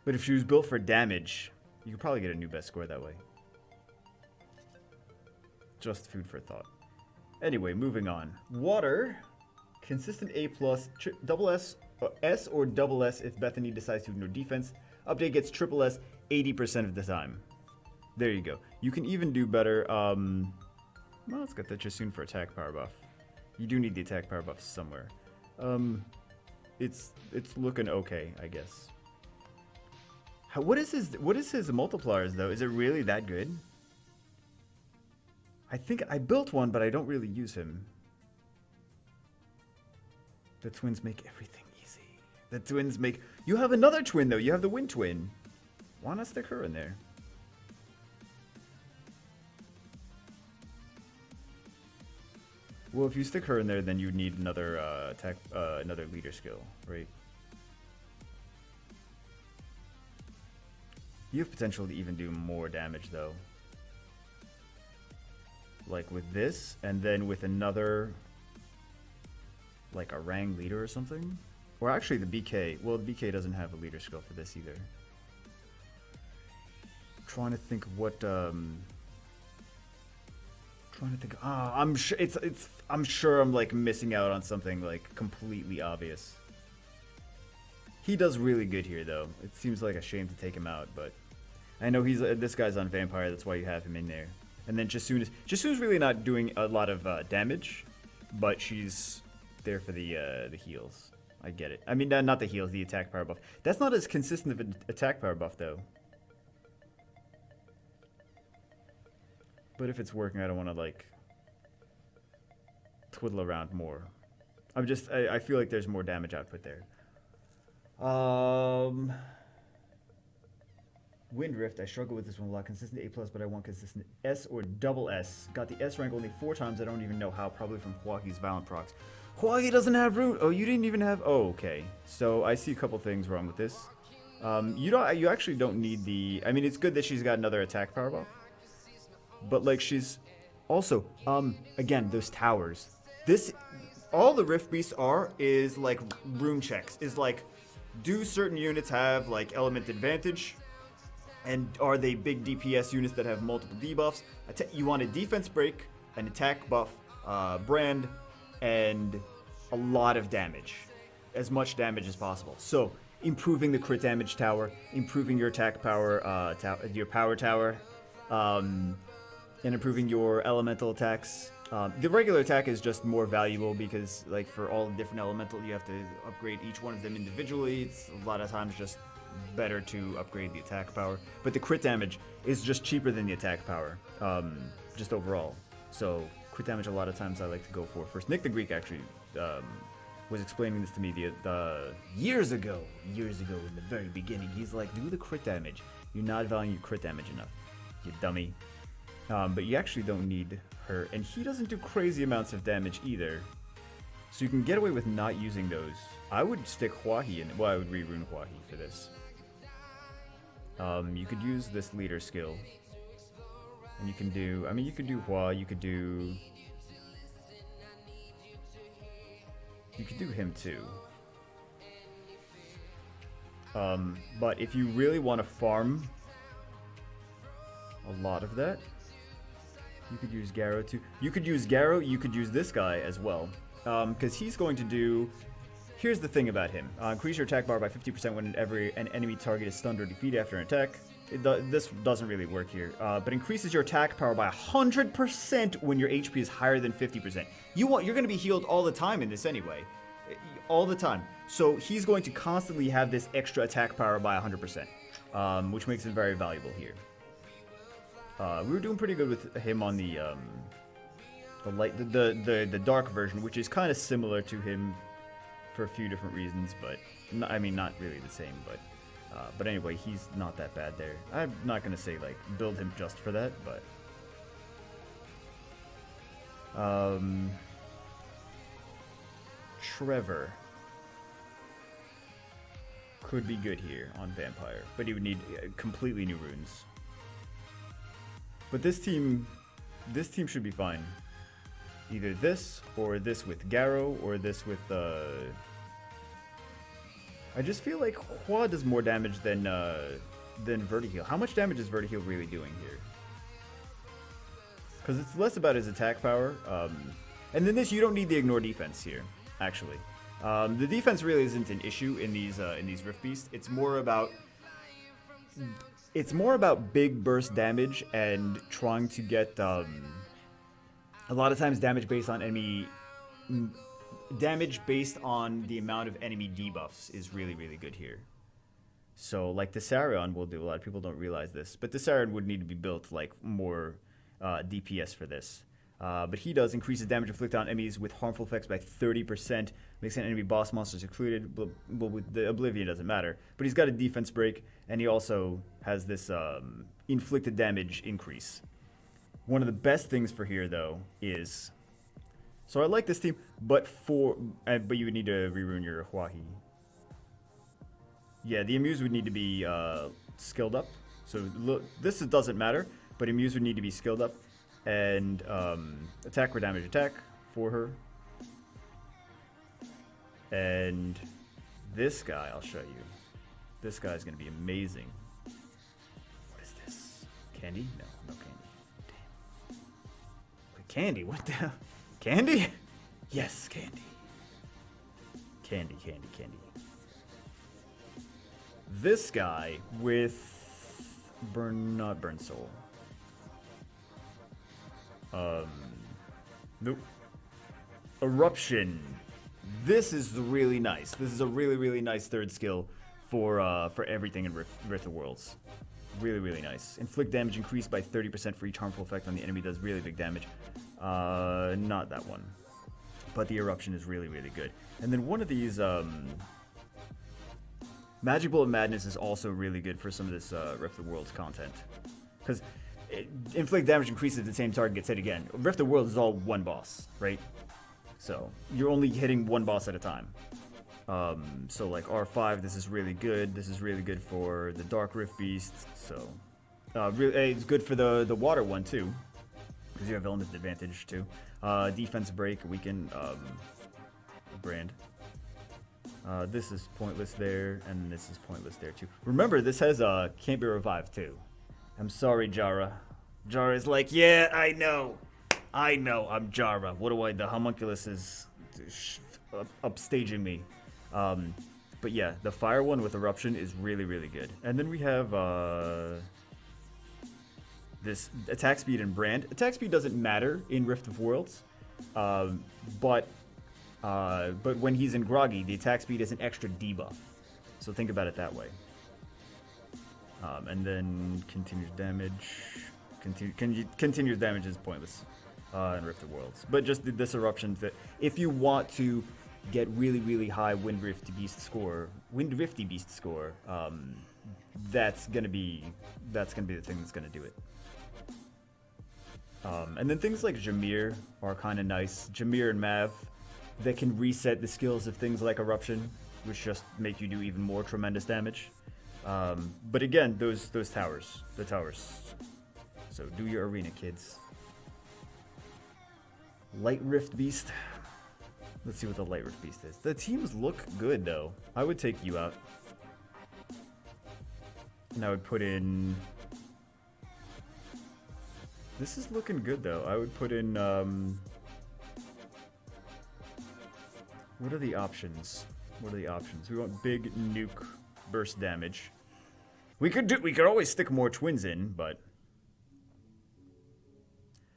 But if she was built for damage, you could probably get a new best score that way. Just food for thought. Anyway, moving on. Water. Consistent A+, double S, S or double S if Bethany decides to ignore defense. Update gets triple S 80% of the time. There you go. You can even do better. Well, let's get that just soon for attack power buff. You do need the attack power buff somewhere. It's looking okay, I guess. What is his multipliers though? Is it really that good? I think I built one, but I don't really use him. The twins make everything easy. The twins make. You have another twin though. You have the wind twin. Why not stick her in there? Well, if you stick her in there, then you need another attack, another leader skill, right? You have potential to even do more damage, though. Like with this, and then with another, like a Rang leader or something? Or actually the BK. Well, the BK doesn't have a leader skill for this either. Trying to think what, I'm sure I'm sure I'm like missing out on something like completely obvious. He does really good here though. It seems like a shame to take him out, but I know he's this guy's on Vampire, that's why you have him in there. And then Jasuna's really not doing a lot of damage, but she's there for the heals. I get it. I mean, not the heals, the attack power buff. That's not as consistent of an attack power buff though. But if it's working, I don't want to like twiddle around more. I feel like there's more damage output there. Wind Rift, I struggle with this one a lot. Consistent A+, but I want consistent S or double S. Got the S rank only 4 times. I don't even know how. Probably from Huagi's Violent procs. Huagi doesn't have root. Oh, you didn't even have. Oh, okay. So I see a couple things wrong with this. You actually don't need the. I mean, it's good that she's got another attack power buff. But like she's also again those towers. This all the Rift Beasts are is like rune checks. Is like, do certain units have like element advantage? And are they big DPS units that have multiple debuffs? You want a defense break, an attack buff, brand, and a lot of damage. As much damage as possible. So, improving the crit damage tower, improving your attack power, your power tower, and improving your elemental attacks. The regular attack is just more valuable because, like, for all the different elemental, you have to upgrade each one of them individually. It's a lot of times just better to upgrade the attack power. But the crit damage is just cheaper than the attack power, just overall. So, crit damage a lot of times I like to go for first. Nick the Greek actually was explaining this to me years ago in the very beginning. He's like, do the crit damage. You're not valuing crit damage enough, you dummy. But you actually don't need her, and he doesn't do crazy amounts of damage either. So you can get away with not using those. I would stick Huahi in. Well, I would re-rune Huahi for this. You could use this leader skill, and you can do. I mean, you could do Hua. You could do him too. But if you really want to farm a lot of that, you could use Garo too. You could use Garo, you could use this guy as well. Because he's going to do... Here's the thing about him. Increase your attack bar by 50% whenever an enemy target is stunned or defeated after an attack. This doesn't really work here. But increases your attack power by 100% when your HP is higher than 50%. You're going to be healed all the time in this anyway. All the time. So he's going to constantly have this extra attack power by 100%. Which makes it very valuable here. We were doing pretty good with him on the dark version, which is kind of similar to him for a few different reasons, but I mean not really the same. But anyway, he's not that bad there. I'm not gonna say like build him just for that, but Trevor could be good here on Vampire, but he would need completely new runes. But this team should be fine. Either this, or this with Garo, or this with, I just feel like Hua does more damage than Vertiheal. How much damage is Vertiheal really doing here? Because it's less about his attack power. And then this, you don't need the ignore defense here, actually. The defense really isn't an issue in these Rift Beasts. It's more about big burst damage and trying to get a lot of times damage based on enemy based on the amount of enemy debuffs is really, really good here. So like Tessarion will do. A lot of people don't realize this, but Tessarion would need to be built like more DPS for this. But he does increases damage inflicted on enemies with harmful effects by 30%. Makes an enemy boss monsters excluded. But with the Oblivion, it doesn't matter. But he's got a defense break, and he also has this inflicted damage increase. One of the best things for here, though, is... So I like this team, but you would need to re-rune your Huahi. Yeah, the Amuse would need to be skilled up. So this doesn't matter, but Amuse would need to be skilled up. And attack or damage attack for her. And this guy, I'll show you. This guy's going to be amazing. What is this? Candy? No candy. Damn. Wait, candy? What the hell? Candy? Yes, candy. Candy. This guy with not Burn Soul. Nope. Eruption. This is really nice. This is a really, really nice third skill for everything in Rift of Worlds. Really, really nice. Inflict damage increased by 30% for each harmful effect on the enemy. Does really big damage. Not that one. But the Eruption is really, really good. And then one of these, Magic Bullet Madness is also really good for some of this Rift of Worlds content. Because inflict damage increases the same target gets hit again. Rift of Worlds is all one boss, right? So you're only hitting one boss at a time. So like R5, this is really good. This is really good for the Dark Rift Beasts. So it's good for the water one too, because you have element advantage too. Defense break, weaken. brand. This is pointless there, and this is pointless there too. Remember, this has can't be revived too. I'm sorry, Jara. Jara's like, yeah, I know, I'm Jara. What do I? The homunculus is upstaging me. But yeah, the fire one with eruption is really, really good. And then we have this attack speed and brand. Attack speed doesn't matter in Rift of Worlds, but when he's in Groggy, the attack speed is an extra debuff. So think about it that way. And then continuous damage. Continuous damage is pointless in Rift of Worlds. But just this eruption, that if you want to get really, really high Wind Rifty Beast score, that's gonna be the thing that's gonna do it. And then things like Jameer are kind of nice. Jameer and Mav, that can reset the skills of things like Eruption, which just make you do even more tremendous damage. But again, the towers. So do your arena, kids. Light Rift Beast. Let's see what the Light Rift Beast is. The teams look good, though. I would take you out. And I would put in... This is looking good, though. I would put in... What are the options? We want big nuke burst damage. We could always stick more twins in, but...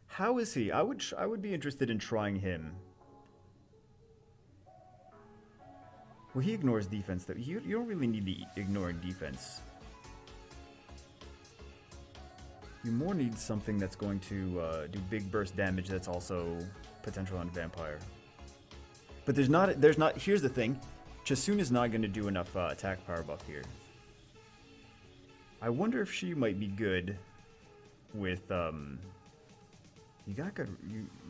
How is he? I would be interested in trying him. Well, he ignores defense, though. You don't really need the ignoring defense. You more need something that's going to do big burst damage that's also potential on Vampire. But there's not, here's the thing. Chasun is not going to do enough attack power buff here. I wonder if she might be good with, you got good,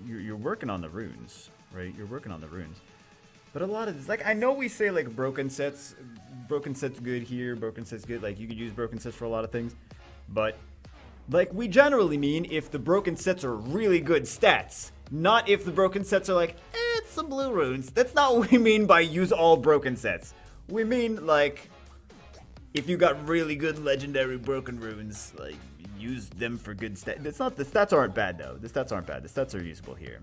you're working on the runes, right? You're working on the runes. But a lot of this, like, I know we say, like, broken sets good here, broken sets good, like, you could use broken sets for a lot of things. But, like, we generally mean if the broken sets are really good stats, not if the broken sets are like, it's some blue runes. That's not what we mean by use all broken sets. We mean, like, if you got really good legendary broken runes, like, use them for good stats. It's not, the stats aren't bad, though. The stats aren't bad. The stats are usable here.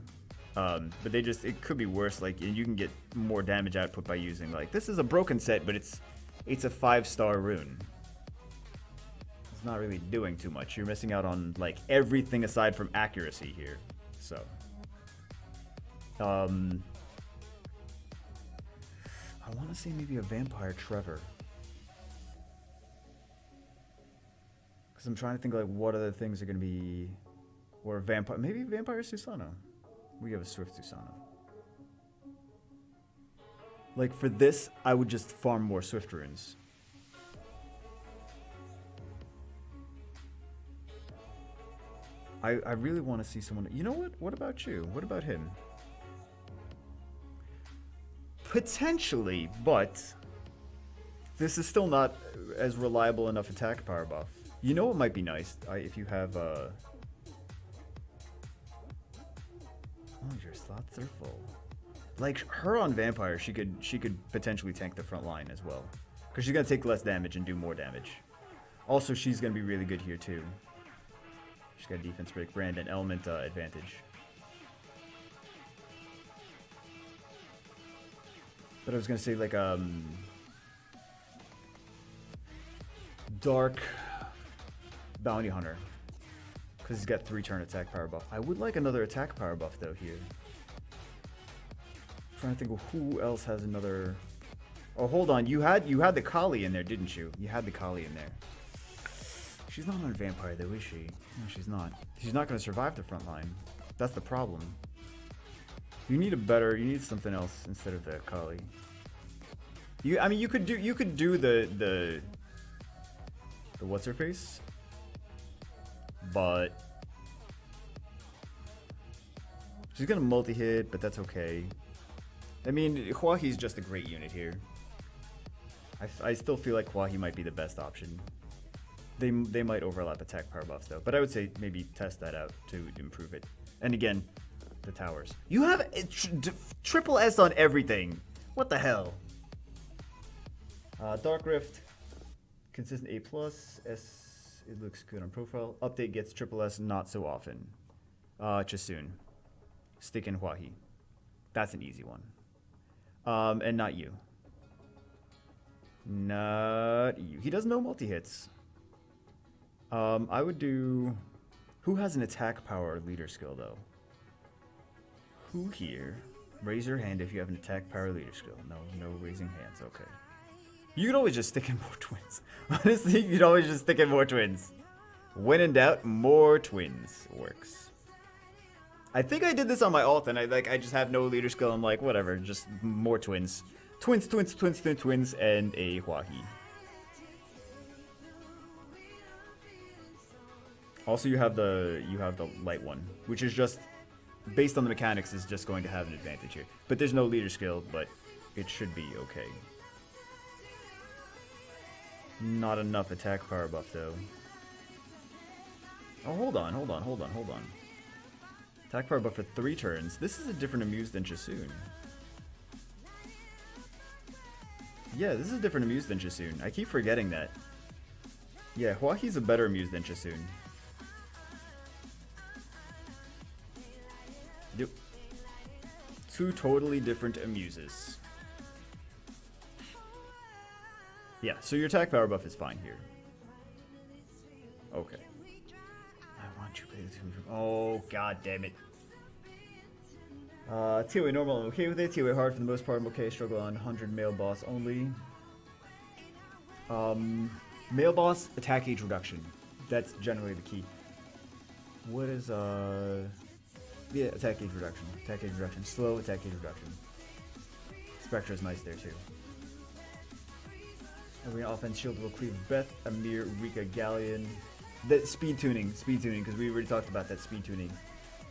But they just, it could be worse, like, and you can get more damage output by using, like, this is a broken set, but it's a 5-star rune. It's not really doing too much. You're missing out on, like, everything aside from accuracy here. So, I want to say maybe a Vampire Trevor. Because I'm trying to think, like, what other things are going to be, or Vampire, maybe Vampire Susano. We have a Swift Susano. Like, for this, I would just farm more Swift runes. I really want to see someone... You know what? What about you? What about him? Potentially, but... This is still not as reliable enough attack power buff. You know what might be nice? If you have... Oh, your slots are full. Like, her on Vampire, she could potentially tank the front line as well. Because she's going to take less damage and do more damage. Also, she's going to be really good here, too. She's got defense break, brand, and element advantage. But I was going to say, like, Dark Bounty Hunter. Because he's got 3-turn attack power buff. I would like another attack power buff, though, here. I'm trying to think of who else has another... Oh, hold on. You had the Kali in there, didn't you? You had the Kali in there. She's not on Vampire, though, is she? No, she's not. She's not going to survive the front line. That's the problem. You need you need something else instead of the Kali. I mean, you could do the what's her face? But she's gonna multi-hit, but that's okay. I mean, Huahi's just a great unit here. I still feel like Huahi might be the best option. They might overlap attack power buffs though, but I would say maybe test that out to improve it. And again, the towers. You have triple S on everything. What the hell? Dark Rift, consistent A+, S, it looks good on profile. Update gets triple S not so often. Chasoon. Stick in Huahi. That's an easy one. And not you. Not you. He does no multi-hits. I would do... Who has an attack power leader skill, though? Who here? Raise your hand if you have an attack power leader skill. No raising hands. Okay. You could always just stick in more twins. Honestly, you'd always just stick in more twins. When in doubt, more twins works. I think I did this on my alt, and I just have no leader skill. I'm like, whatever, just more twins. Twins, and a Huahi. Also, you have the light one, which is just based on the mechanics is just going to have an advantage here. But there's no leader skill, but it should be okay. Not enough attack power buff though. Oh, hold on. Attack power buff for 3 turns. This is a different Amuse than Chasoon. Yeah, this is a different Amuse than Chasoon. I keep forgetting that. Yeah, Huahi's a better Amuse than Chasoon. Yep. 2 totally different Amuses. Yeah, so your attack power buff is fine here. Okay. I want you to play the 2. Oh, god damn it. TOA normal, I'm okay with it. TOA hard for the most part, I'm okay. Struggle on 100 male boss only. Male boss, attack age reduction. That's generally the key. What is, yeah, attack age reduction. Attack age reduction. Slow attack age reduction. Spectre is nice there too. Arena offense shield will cleave Beth, Amir, Rika, Galleon. That speed tuning, because we already talked about that speed tuning.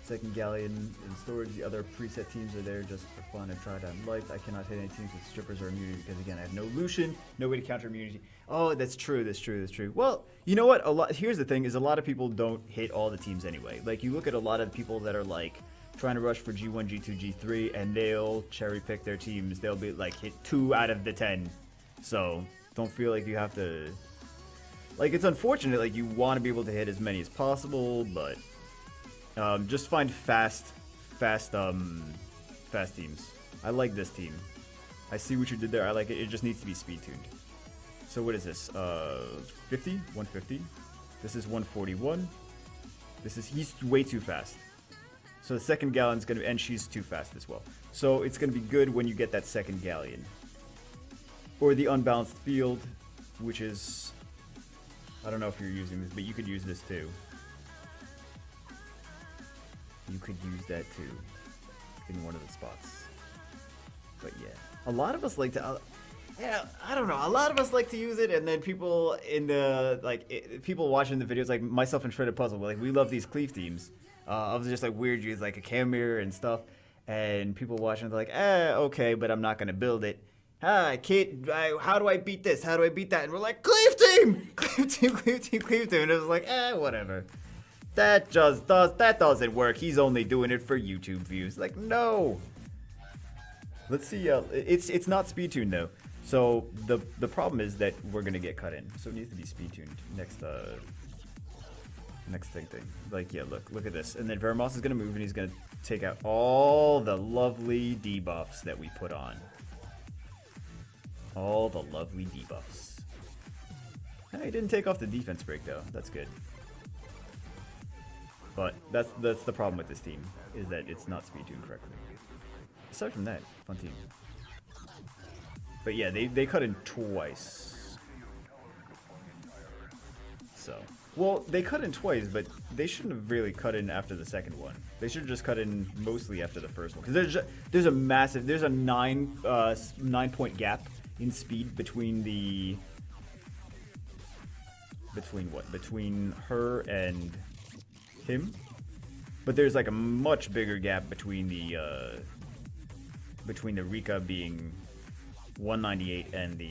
Second Galleon in storage. The other preset teams are there just for fun. I've tried on light. I cannot hit any teams with strippers or immunity because again I have no Lucian, no way to counter immunity. Oh, that's true. Well, you know what? Here's the thing: is a lot of people don't hit all the teams anyway. Like you look at a lot of people that are like trying to rush for G1, G2, G3, and they'll cherry pick their teams. They'll be like hit 2 out of the 10. So don't feel like you have to. Like it's unfortunate. Like you want to be able to hit as many as possible, but. Just find fast teams. I like this team. I see what you did there. I like it. It just needs to be speed tuned. So what is this? 50? 150? This is 141. He's way too fast. So the second Galleon's gonna, and she's too fast as well. So it's gonna be good when you get that second Galleon. Or the unbalanced field, which is, I don't know if you're using this, but you could use this too. You could use that too in one of the spots. But yeah, a lot of us like to yeah, I don't know, a lot of us like to use it, and then people in the people watching the videos, like myself and Shredded Puzzle, like we love these cleave teams. I was just like weird use like a camera and stuff, and people watching they're like, okay, but I'm not gonna build it. How do I beat this? How do I beat that? And we're like, cleave team, and it was like, whatever. That doesn't work. He's only doing it for YouTube views. Like, no. Let's see. It's not speed tuned though. So the problem is that we're gonna get cut in. So it needs to be speed tuned. Next thing. Like, yeah, look at this. And then Veramos is gonna move and he's gonna take out all the lovely debuffs that we put on. All the lovely debuffs. Hey, he didn't take off the defense break though. That's good. But that's the problem with this team, is that it's not speed tuned correctly. Aside from that, fun team. But yeah, they cut in twice. So, well, they cut in twice, but they shouldn't have really cut in after the second one. They should have just cut in mostly after the first one, because there's a 9-point gap in speed between her and him, but there's like a much bigger gap between the Rika being 198 and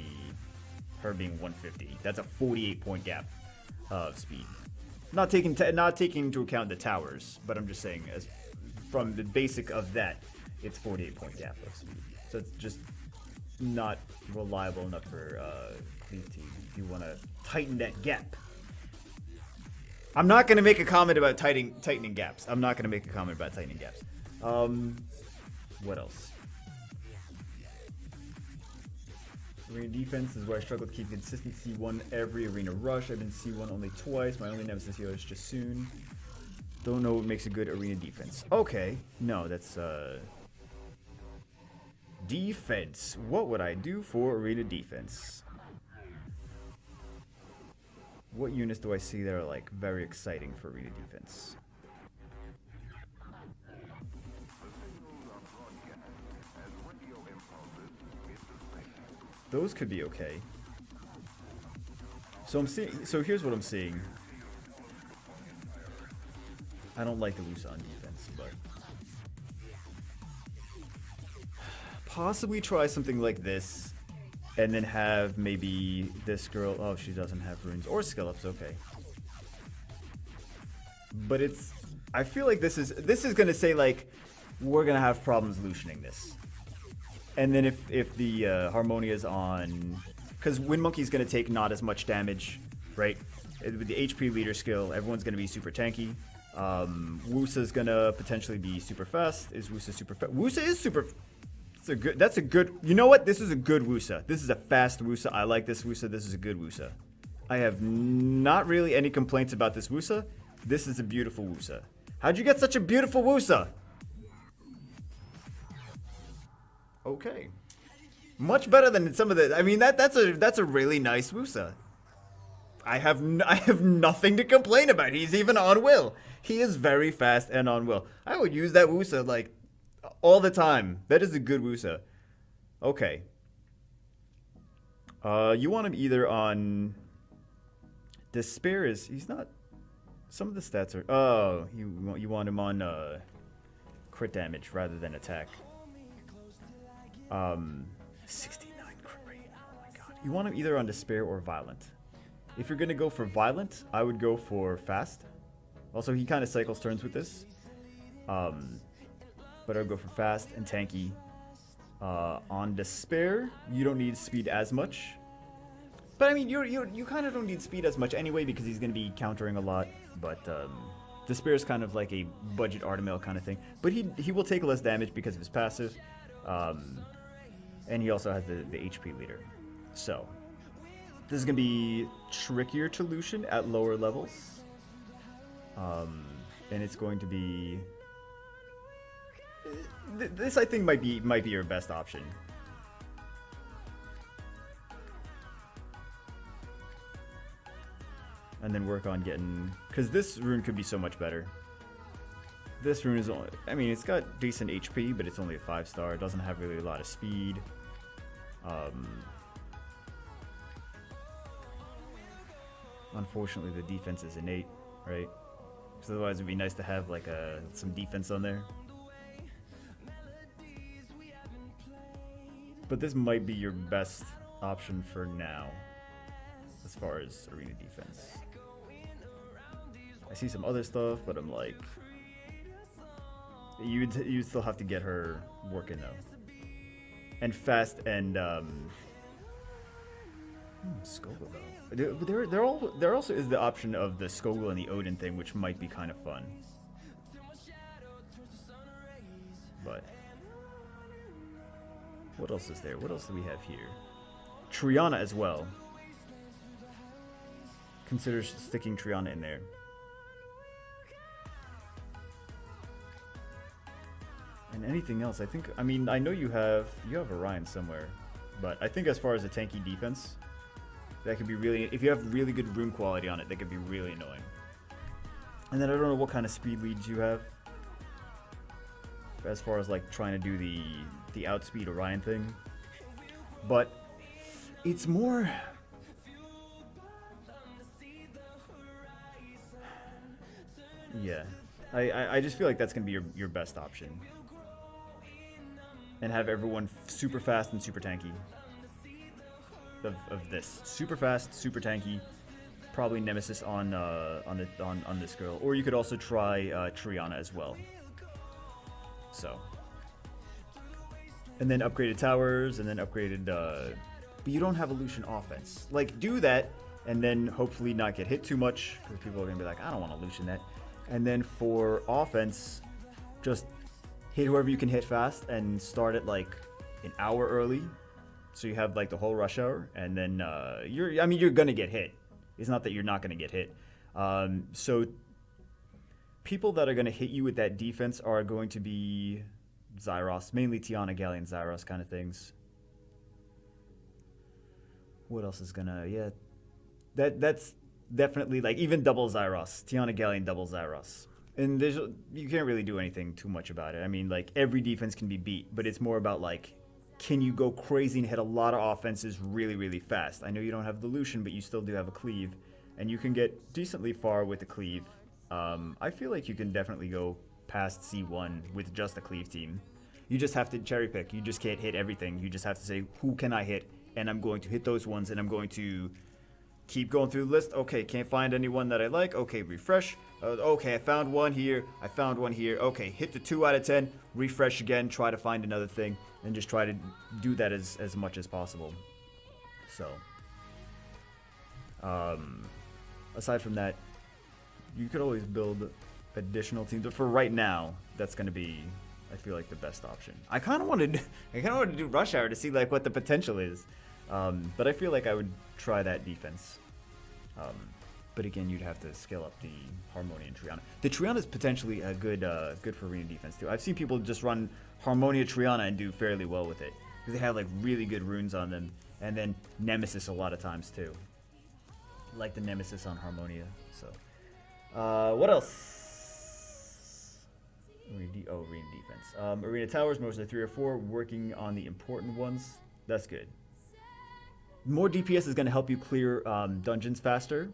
her being 150. That's a 48-point gap of speed. Not taking into account the towers, but I'm just saying as from the basic of that, it's 48-point gap of speed. So it's just not reliable enough for Cleve's team. If you want to tighten that gap. I'm not going to make a comment about tightening gaps. I'm not going to make a comment about tightening gaps. What else? Arena defense is where I struggle to keep consistent C1 every arena rush. I've been C1 only twice. My only nemesis healer is just soon. Don't know what makes a good arena defense. Okay. No, that's defense. What would I do for arena defense? What units do I see that are like very exciting for arena defense? Those could be okay. So I'm seeing. So here's what I'm seeing. I don't like the Wusa on defense, but possibly try something like this, and then have maybe this girl. Oh, she doesn't have runes or skill ups. Okay, but it's. I feel like this is gonna say like we're gonna have problems lutioning this. And then if the Harmonia's on, because Wind Monkey's gonna take not as much damage, right? With the HP leader skill, everyone's gonna be super tanky. Wusa's gonna potentially be super fast. Is Wusa super fast? Wusa is super. That's a good. You know what? This is a good Wusa. This is a fast Wusa. I like this Wusa. This is a good Wusa. I have not really any complaints about this Wusa. This is a beautiful Wusa. How'd you get such a beautiful Wusa? Okay, much better than some of the. I mean that's a really nice Wusa. I have nothing to complain about. He's even on will. He is very fast and on will. I would use that Wusa like all the time. That is a good Wusa. Okay. You want him either on Despair is he's not. Some of the stats are. Oh, you want him on crit damage rather than attack. 69 crit rate. Oh my god. You want him either on Despair or Violent. If you're gonna go for Violent, I would go for Fast. Also, he kind of cycles turns with this. But I would go for Fast and Tanky. On Despair, you don't need speed as much. But I mean, you kind of don't need speed as much anyway because he's gonna be countering a lot. But Despair is kind of like a budget Artemil kind of thing. But he will take less damage because of his passive. And he also has the HP leader. So, this is going to be trickier to Lucian at lower levels. And it's going to be... This, I think, might be your best option. And then work on getting... Because this rune could be so much better. This rune is only... I mean, it's got decent HP, but it's only a 5-star. It doesn't have really a lot of speed. Unfortunately, the defense is innate, right? Because otherwise, it'd be nice to have like some defense on there. But this might be your best option for now, as far as arena defense. I see some other stuff, but I'm like... You'd still have to get her working though. And fast and Skogul though. There also is the option of the Skogul and the Odin thing, which might be kind of fun. But what else is there? What else do we have here? Triana as well. Consider sticking Triana in there. And anything else, I mean, I know you have Orion somewhere, but I think as far as a tanky defense, that could be really, if you have really good rune quality on it, that could be really annoying. And then I don't know what kind of speed leads you have, as far as like trying to do the outspeed Orion thing, but it's more... Yeah, I just feel like that's going to be your best option. And have everyone super fast and super tanky. Of this. Super fast, super tanky. Probably Nemesis on this girl. Or you could also try Triana as well. So, and then upgraded towers, and then upgraded. But you don't have Illusion offense. Like, do that, and then hopefully not get hit too much, because people are gonna be like, I don't want to Illusion that. And then for offense, just hit whoever you can hit fast, and start it like an hour early, so you have like the whole rush hour, and then you're gonna get hit. It's not that you're not gonna get hit. So people that are gonna hit you with that defense are going to be Zyros, mainly Tiana, Galleon, Zyros kind of things. What else is gonna? Yeah, that's definitely like even double Zyros, Tiana, Galleon, double Zyros. And you can't really do anything too much about it. I mean, like, every defense can be beat, but it's more about, like, can you go crazy and hit a lot of offenses really, really fast? I know you don't have the Lucian, but you still do have a cleave, and you can get decently far with the cleave. I feel like you can definitely go past C1 with just a cleave team. You just have to cherry pick. You just can't hit everything. You just have to say, who can I hit? And I'm going to hit those ones, and I'm going to keep going through the list. Okay, can't find anyone that I like. Okay, refresh. Okay, I found one here. I found one here. Okay, hit the 2 out of 10. Refresh again. Try to find another thing. And just try to do that as much as possible. So, aside from that, you could always build additional teams. But for right now, that's going to be, I feel like, the best option. I kind of want to do Rush Hour to see like what the potential is. But I feel like I would try that defense. But again, you'd have to scale up the Harmonia and Triana. The Triana is potentially a good for arena defense too. I've seen people just run Harmonia Triana and do fairly well with it, because they have like really good runes on them, and then Nemesis a lot of times too. Like the Nemesis on Harmonia. So, what else? Arena defense. Arena towers, mostly 3 or 4, working on the important ones. That's good. More DPS is going to help you clear dungeons faster.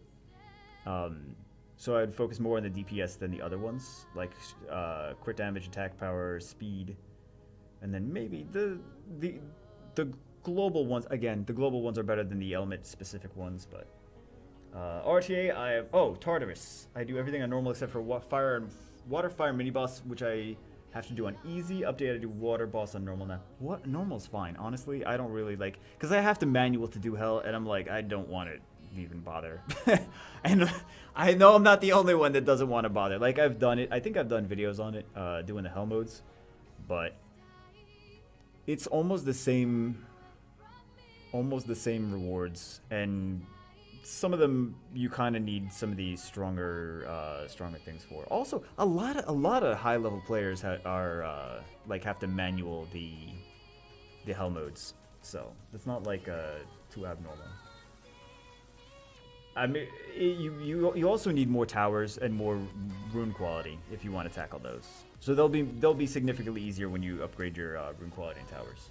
So I'd focus more on the DPS than the other ones, like crit damage, attack power, speed, and then maybe the global ones. Again, the global ones are better than the element-specific ones, but RTA, I have Tartarus. I do everything on normal except for water fire mini boss, which I have to do on easy. Update, I do water boss on normal now. What? Normal's fine. Honestly, I don't really like, because I have to manual to do hell, and I'm like, I don't want to even bother. And I know I'm not the only one that doesn't want to bother. Like, I've done it. I think I've done videos on it, doing the hell modes, but it's almost the same rewards, and some of them you kind of need some of these stronger things for. Also, a lot of high level players are like have to manual the hell modes, so it's not like too abnormal. I mean, you also need more towers and more rune quality if you want to tackle those. So they'll be significantly easier when you upgrade your rune quality and towers.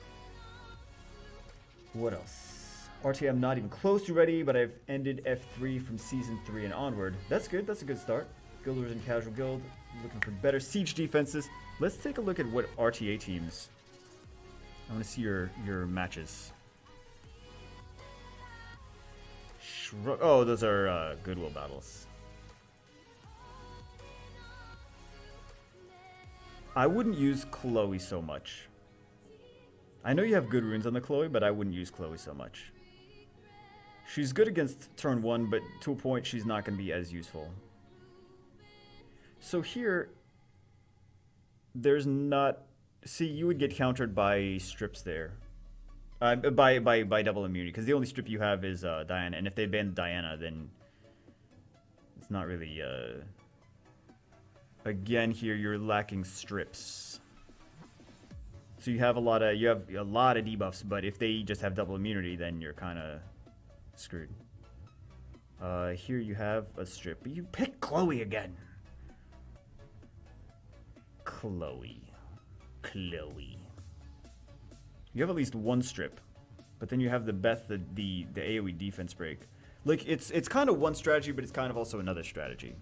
What else? RTA, I'm not even close to ready, but I've ended F3 from Season 3 and onward. That's good. That's a good start. Guilders and Casual Guild. Looking for better siege defenses. Let's take a look at what RTA teams. I want to see your matches. Oh, those are Goodwill battles. I wouldn't use Chloe so much. I know you have good runes on the Chloe, but I wouldn't use Chloe so much. She's good against turn 1, but to a point, she's not going to be as useful. So here, there's not... See, you would get countered by strips there. By double immunity, because the only strip you have is Diana, and if they ban Diana, then it's not really... Again, here, you're lacking strips. So you have a lot of debuffs, but if they just have double immunity, then you're kind of screwed. Here you have a strip, but you pick Chloe again. Chloe. You have at least one strip, but then you have the Beth, the AoE defense break. Like, it's kind of one strategy, but it's kind of also another strategy.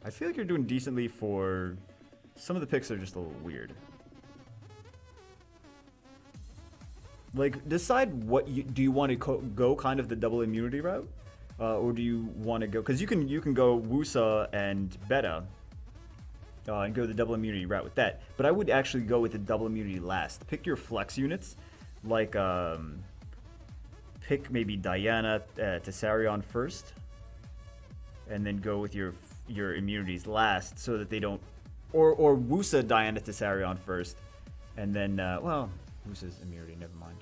I feel like you're doing decently for... Some of the picks are just a little weird. Like, decide what do you want to go kind of the double immunity route, or do you want to go, because you can go Wusa and Beta, and go the double immunity route with that. But I would actually go with the double immunity last. Pick your flex units, like pick maybe Diana Tessarion first, and then go with your immunities last, so that they don't, or Wusa Diana Tessarion first, and then well, Wusa's immunity, never mind.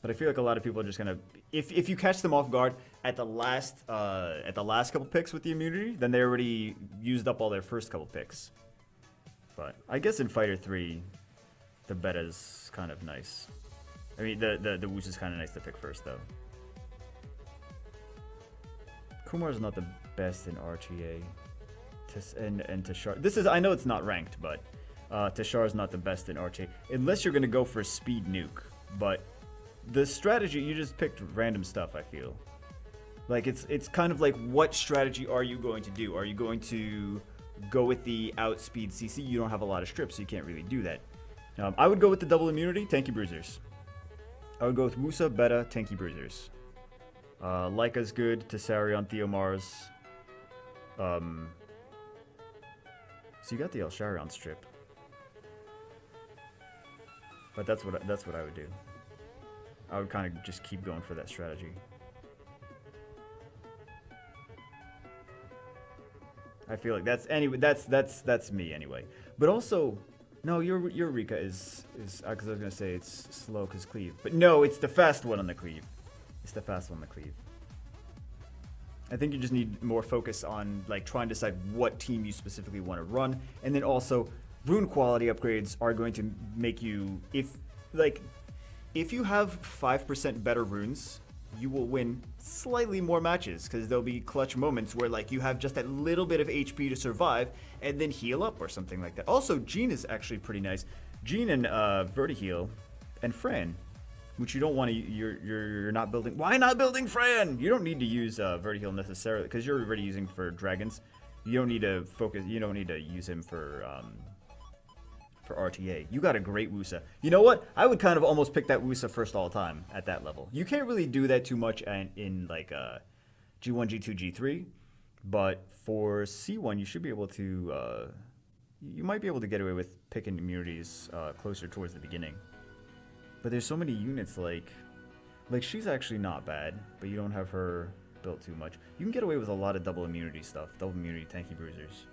But I feel like a lot of people are just gonna, if you catch them off guard at the last couple picks with the immunity, then they already used up all their first couple picks. But I guess in Fighter 3, the beta's kind of nice. I mean, the Wusa's kind of nice to pick first, though. Kumar's not the best in RTA. And Tashar. This is, I know it's not ranked, but Tashar's not the best in RTA. Unless you're going to go for speed nuke. But the strategy, you just picked random stuff, I feel. Like, it's kind of like, what strategy are you going to do? Are you going to go with the outspeed CC? You don't have a lot of strips, so you can't really do that. I would go with the double immunity, tanky bruisers. I would go with Wusa, Beta, tanky bruisers. Leica's good, Tessarion, Theomars. So you got the Elsharion strip. But that's what I would do. I would kind of just keep going for that strategy. I feel like that's me anyway. But also, no, your Rika is because I was gonna say it's slow because cleave, but no, it's the fast one on the cleave. It's the fast one on the cleave. I think you just need more focus on like trying to decide what team you specifically want to run, and then also rune quality upgrades are going to make you, if you have 5% better runes, you will win slightly more matches, because there'll be clutch moments where like you have just that little bit of HP to survive and then heal up or something like that. Also, Jean is actually pretty nice. Jean and Vertiheal and Fran, which you don't want to, you're not building. Why not building Fran? You don't need to use Vertiheal necessarily, because you're already using for dragons. You don't need to focus. You don't need to use him for RTA. You got a great Wusa. You know what? I would kind of almost pick that Wusa first all time at that level. You can't really do that too much in like G1, G2, G3, but for C1 you should be able to. You might be able to get away with picking immunities closer towards the beginning. But there's so many units like she's actually not bad, but you don't have her built too much. You can get away with a lot of double immunity stuff, double immunity tanky bruisers.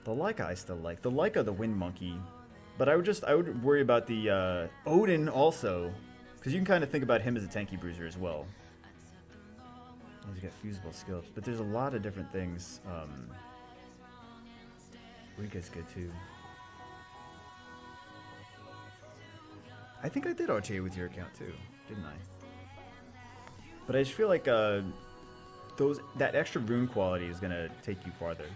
The Leica I still like. The Leica, the Wind Monkey. But I would worry about the Odin also, because you can kind of think about him as a tanky bruiser as well. He's got fusible skills, but there's a lot of different things. Rika's good too. I think I did RTA with your account too, didn't I? But I just feel like that extra rune quality is gonna take you farther.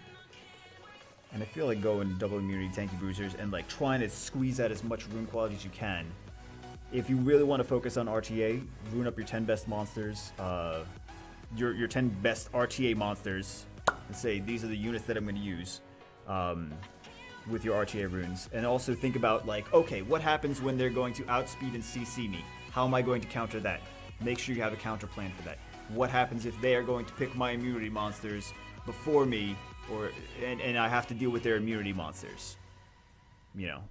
And I feel like going double immunity tanky bruisers and like trying to squeeze out as much rune quality as you can. If you really want to focus on RTA, rune up your 10 best monsters, your 10 best RTA monsters, and say these are the units that I'm going to use with your RTA runes. And also think about like, okay, what happens when they're going to outspeed and CC me? How am I going to counter that? Make sure you have a counter plan for that. What happens if they are going to pick my immunity monsters before me, and I have to deal with their immunity monsters? You know,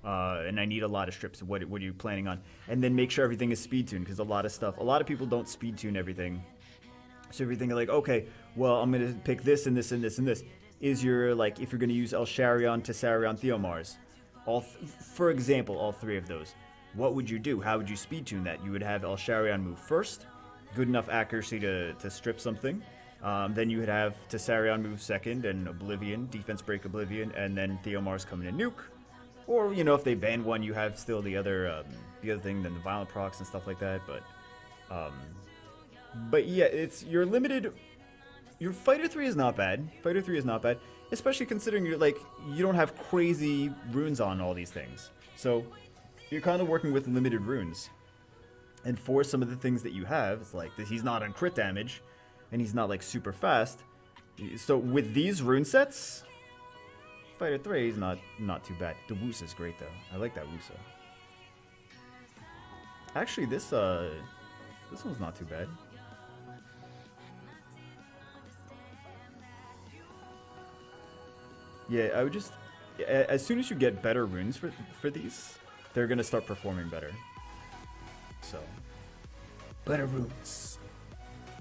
and I need a lot of strips. What are you planning on? And then make sure everything is speed tuned, because a lot of people don't speed tune everything. So if you're thinking like, okay, well, I'm gonna pick this and this and this and this. Is your, like, if you're gonna use Elsharion, Tessarion, Theomars, for example, all three of those, what would you do? How would you speed tune that? You would have Elsharion move first, good enough accuracy to strip something. Then you would have Tessarion move second, and Oblivion, defense break Oblivion, and then Theomars coming in nuke. Or, you know, if they ban one, you have still the other thing, then the violent procs and stuff like that. But yeah, you're limited. Your Fighter 3 is not bad. Fighter 3 is not bad, especially considering you don't have crazy runes on all these things. So you're kind of working with limited runes. And for some of the things that you have, it's like he's not on crit damage, and he's not like super fast. So with these rune sets, Fighter 3 is not too bad. The Wusa is great though. I like that Wusa. Actually, this one's not too bad. Yeah, I would just... As soon as you get better runes for these, they're going to start performing better. So, better runes.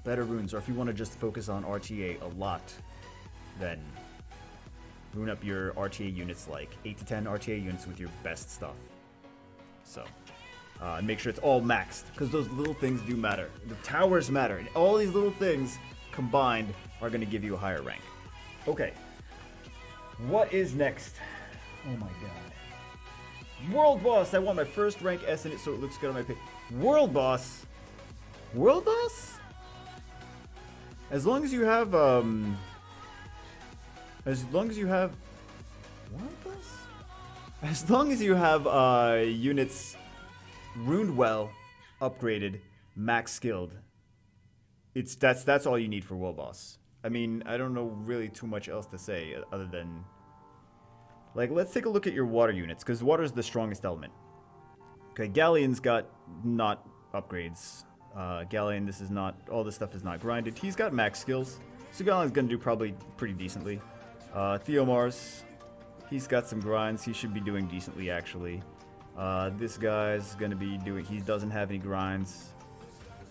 Better runes. Or if you want to just focus on RTA a lot, then rune up your RTA units like 8 to 10 RTA units with your best stuff. So, and make sure it's all maxed, because those little things do matter. The towers matter, and all these little things combined are going to give you a higher rank. Okay. What is next? Oh my god. World Boss! I want my first rank S in it so it looks good on my page. World Boss? World Boss? As long as you have, As long as you have... World Boss? As long as you have, units runed well, upgraded, max skilled, that's all you need for World Boss. I mean, I don't know really too much else to say other than... Like, let's take a look at your water units, because water is the strongest element. Okay, Galleon's got not upgrades. Galleon, this is not... All this stuff is not grinded. He's got max skills, so Galleon's going to do probably pretty decently. Theomars, he's got some grinds. He should be doing decently, actually. This guy's going to be doing... He doesn't have any grinds.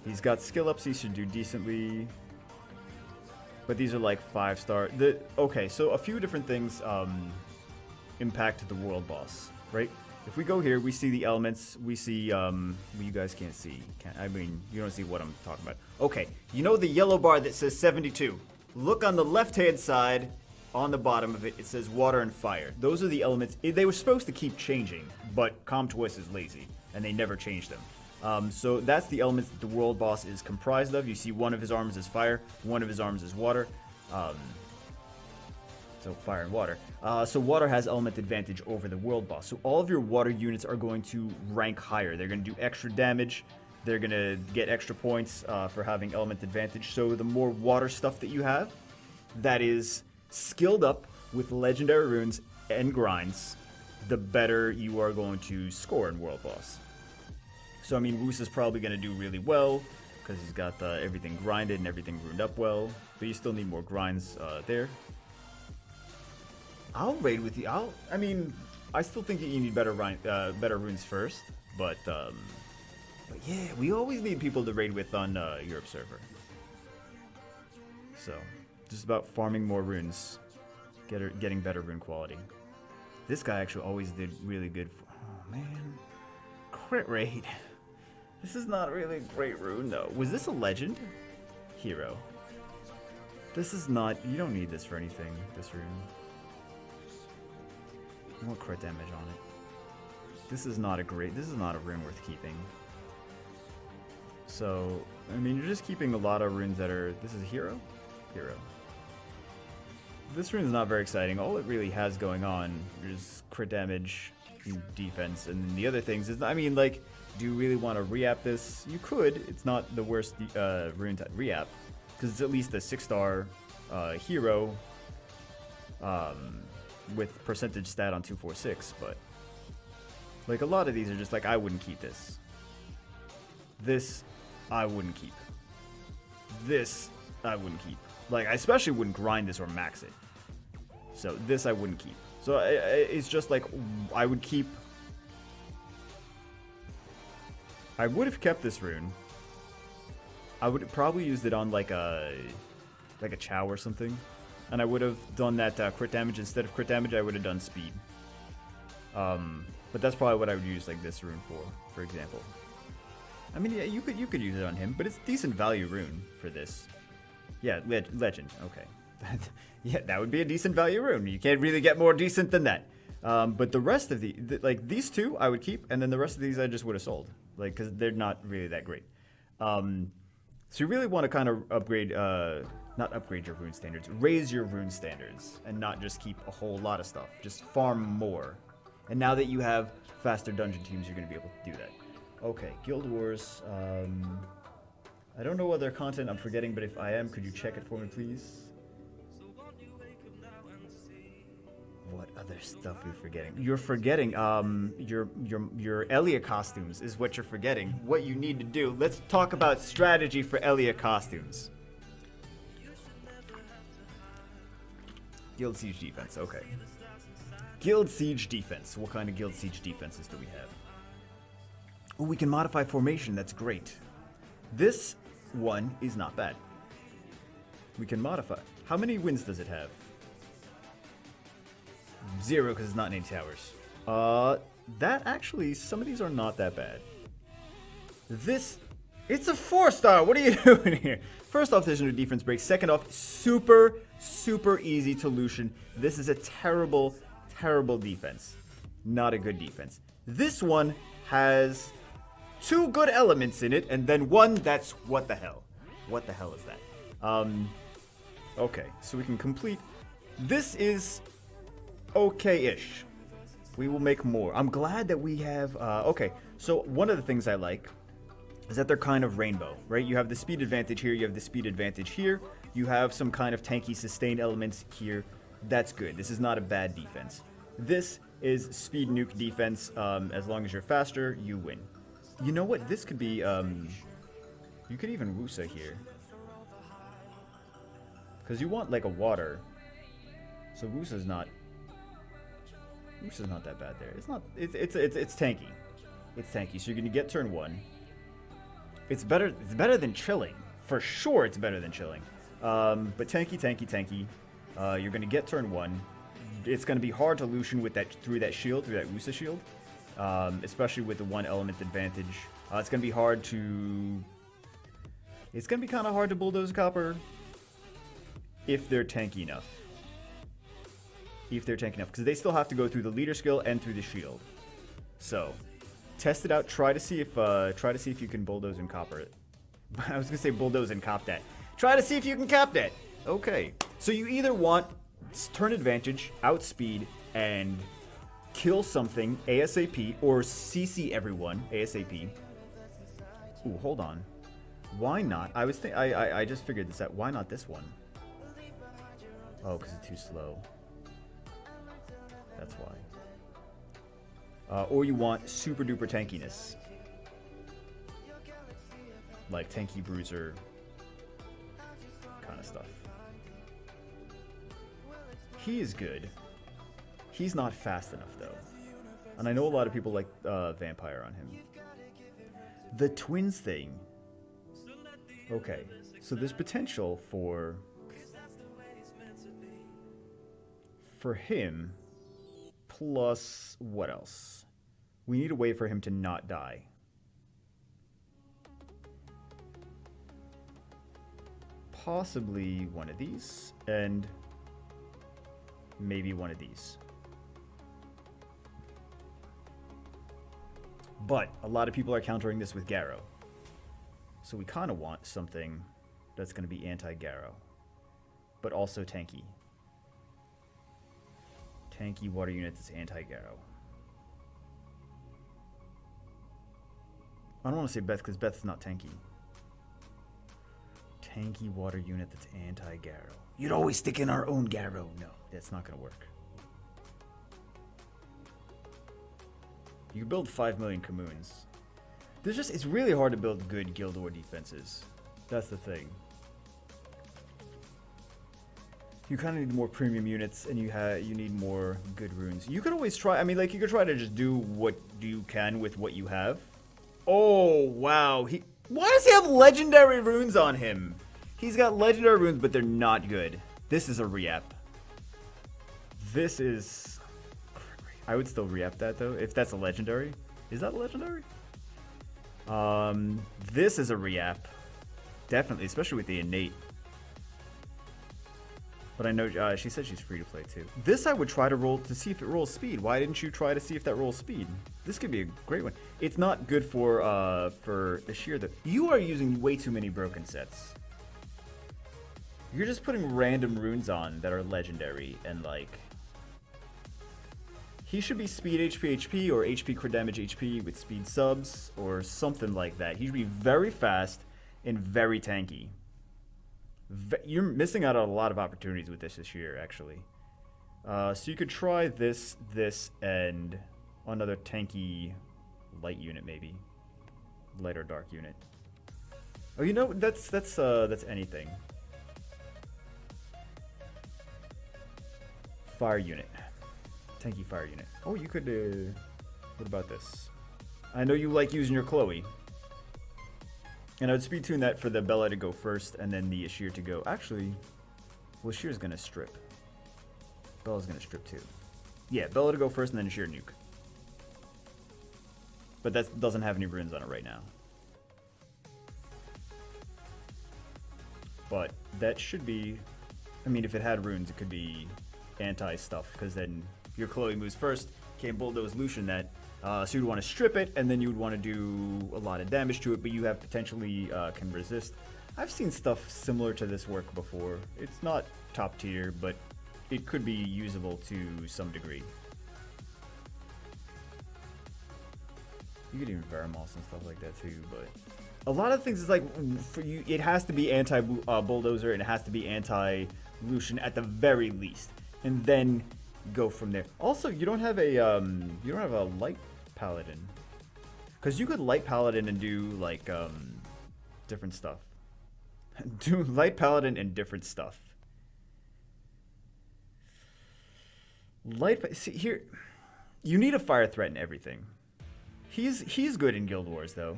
He's got skill ups. He should do decently. But these are like 5-star. Okay, so a few different things impact the World Boss, right? If we go here, we see the elements. We see... well, you guys can't see. I mean, you don't see what I'm talking about. Okay, you know the yellow bar that says 72? Look on the left-hand side. On the bottom of it, it says water and fire. Those are the elements. They were supposed to keep changing, but ComTwist is lazy, and they never changed them. So that's the elements that the World Boss is comprised of. You see one of his arms is fire, one of his arms is water. So fire and water. So water has element advantage over the World Boss. So all of your water units are going to rank higher. They're going to do extra damage. They're going to get extra points for having element advantage. So the more water stuff that you have, that is... skilled up with legendary runes and grinds, the better you are going to score in World Boss. So, I mean, Roos is probably going to do really well, because he's got everything grinded and everything runed up well, but you still need more grinds there. I'll raid with you. I mean, I still think that you need better runes first, but yeah, we always need people to raid with on Europe server. So... just about farming more runes, getting better rune quality. This guy actually always did really good. Oh man, crit rate. This is not really a great rune though. Was this a legend? Hero. This is not. You don't need this for anything. This rune. More crit damage on it. This is not a great. This is not a rune worth keeping. So I mean, you're just keeping a lot of runes that are. This is hero. Hero. This rune is not very exciting. All it really has going on is crit damage, defense, and then the other things is, I mean, like, do you really want to re-app this? You could. It's not the worst rune to re-app, because it's at least a 6-star hero with percentage stat on 246, but, like, a lot of these are just like, I wouldn't keep this. This, I wouldn't keep. This, I wouldn't keep. Like, I especially wouldn't grind this or max it. So, this I wouldn't keep. So, it's just like, I would keep... I would have kept this rune. I would have probably used it on, like a Chow or something. And I would have done that crit damage. Instead of crit damage, I would have done speed. But that's probably what I would use, like, this rune for example. I mean, yeah, you could use it on him, but it's decent value rune for this. Yeah, legend. Okay. Yeah, that would be a decent value rune. You can't really get more decent than that. But the rest of like these two, I would keep, and then the rest of these I just would have sold, like, because they're not really that great. So you really want to kind of upgrade, not upgrade your rune standards, raise your rune standards, and not just keep a whole lot of stuff. Just farm more. And now that you have faster dungeon teams, you're going to be able to do that. Okay, Guild Wars. I don't know what other content I'm forgetting, but if I am, could you check it for me, please? What other stuff are you forgetting? You're forgetting your Elia costumes is what you're forgetting. What you need to do. Let's talk about strategy for Elia costumes. Guild Siege defense, okay. Guild Siege defense. What kind of Guild Siege defenses do we have? Oh, we can modify formation. That's great. This one is not bad. We can modify. How many wins does it have? 0 because it's not in any towers. That actually, some of these are not that bad. This, it's a 4-star. What are you doing here? First off, there's no defense break. Second off, super easy to Lucian. This is a terrible defense. Not a good defense. This one has 2 good elements in it, and then one that's what the hell. What the hell is that? Okay, so we can complete. This is okay-ish. We will make more. I'm glad that we have, okay, so one of the things I like is that they're kind of rainbow, right? You have the speed advantage here, you have the speed advantage here, you have some kind of tanky sustained elements here. That's good. This is not a bad defense. This is speed nuke defense. As long as you're faster, you win. You know what? This could be, you could even Wusa here. Because you want, like, a water. So Wusa's not that bad there. It's not, it's tanky. It's tanky. So you're going to get turn 1. It's better than chilling. For sure it's better than chilling. But tanky. You're going to get turn 1. It's going to be hard to Lucian with that through that Wusa shield. Especially with the 1 element advantage. It's going to be hard to... It's going to be kind of hard to bulldoze copper if they're tanky enough. Because they still have to go through the leader skill and through the shield. So, test it out. Try to see if you can bulldoze and copper it. I was gonna say bulldoze and cop that. Try to see if you can cap that. Okay. So you either want turn advantage, outspeed, and kill something ASAP, or CC everyone ASAP. Ooh, hold on. Why not? I just figured this out. Why not this one? Oh, because it's too slow. That's why. Or you want super duper tankiness. Like tanky bruiser kind of stuff. He is good. He's not fast enough though. And I know a lot of people like Vampire on him. The twins thing. Okay, so there's potential for him. Plus, what else? We need a way for him to not die. Possibly one of these, and maybe one of these. But a lot of people are countering this with Garrow. So we kind of want something that's going to be anti-Garrow, but also tanky. Tanky water unit that's anti-Garrow. I don't want to say Beth because Beth's not tanky. Tanky water unit that's anti-Garrow. You'd always stick in our own Garrow. No, that's not going to work. You can build 5 million Kamoons. It's really hard to build good Guild War defenses. That's the thing. You kind of need more premium units, and you need more good runes. You could always try. I mean, like you could try to just do what you can with what you have. Oh wow! Why does he have legendary runes on him? He's got legendary runes, but they're not good. This is a re-up. This is. I would still re-up that though, if that's a legendary. Is that a legendary? This is a re-up. Definitely, especially with the innate. But I know she said she's free to play too. This I would try to roll to see if it rolls speed. Why didn't you try to see if that rolls speed? This could be a great one. It's not good for the sheer though. You are using way too many broken sets. You're just putting random runes on that are legendary and like. He should be speed HP or HP crit damage HP with speed subs or something like that. He should be very fast and very tanky. You're missing out on a lot of opportunities with this year, actually. So you could try this, and another tanky light unit, maybe. Light or dark unit. Oh, you know, that's anything. fire unit. Tanky fire unit. Oh, you could, what about this? I know you like using your Chloe. And I would speed tune that for the Bella to go first and then the Ashir to go. Actually, well, Ashir's gonna strip. Bella's gonna strip too. Yeah, Bella to go first and then Ashir nuke. But that doesn't have any runes on it right now. But that should be, I mean, if it had runes, it could be anti-stuff, because then your Chloe moves first, can't bulldoze Lucian that, so you'd want to strip it, and then you would want to do a lot of damage to it, but you have potentially can resist. I've seen stuff similar to this work before. It's not top tier, but it could be usable to some degree. You could even Veramoss and stuff like that too, but a lot of things is like, for you, it has to be anti-bulldozer and it has to be anti-Lucian at the very least, and then go from there. Also, you don't have a light paladin, because you could light paladin and do like different stuff. Do light paladin and different stuff. See here, you need a fire threat in everything. He's good in Guild Wars though.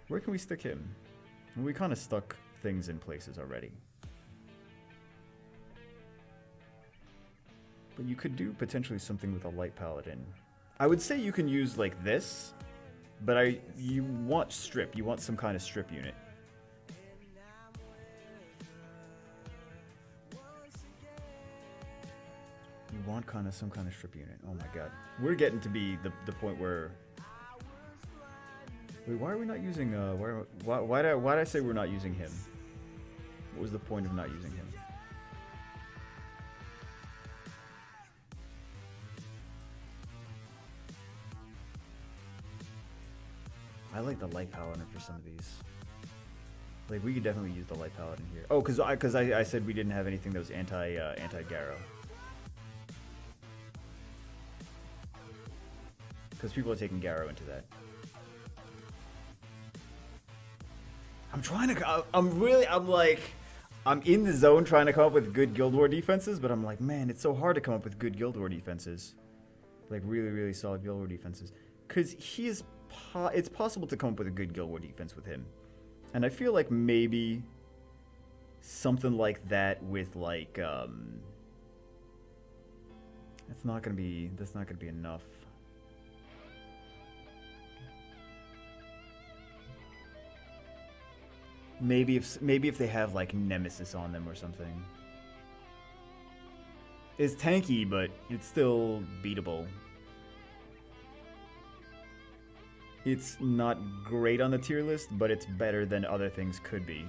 Where can we stick him? We kind of stuck things in places already. But you could do potentially something with a light paladin. I would say you can use like this, but you want strip. You want some kind of strip unit. You want some kind of strip unit. Oh my god. We're getting to be the point where... Wait, why are we not using, why did I say we're not using him? What was the point of not using him? I like the light paladin for some of these. Like, we could definitely use the light paladin here. Oh, because I said we didn't have anything that was anti-Garo. Because people are taking Garo into that. I'm in the zone trying to come up with good Guild War defenses, but I'm like, man, it's so hard to come up with good Guild War defenses. Like, really, really solid Guild War defenses. Because it's possible to come up with a good Guild War defense with him. And I feel like maybe something like that with, like, that's not gonna be enough. Maybe if they have like Nemesis on them or something. It's tanky, but it's still beatable. It's not great on the tier list, but it's better than other things could be.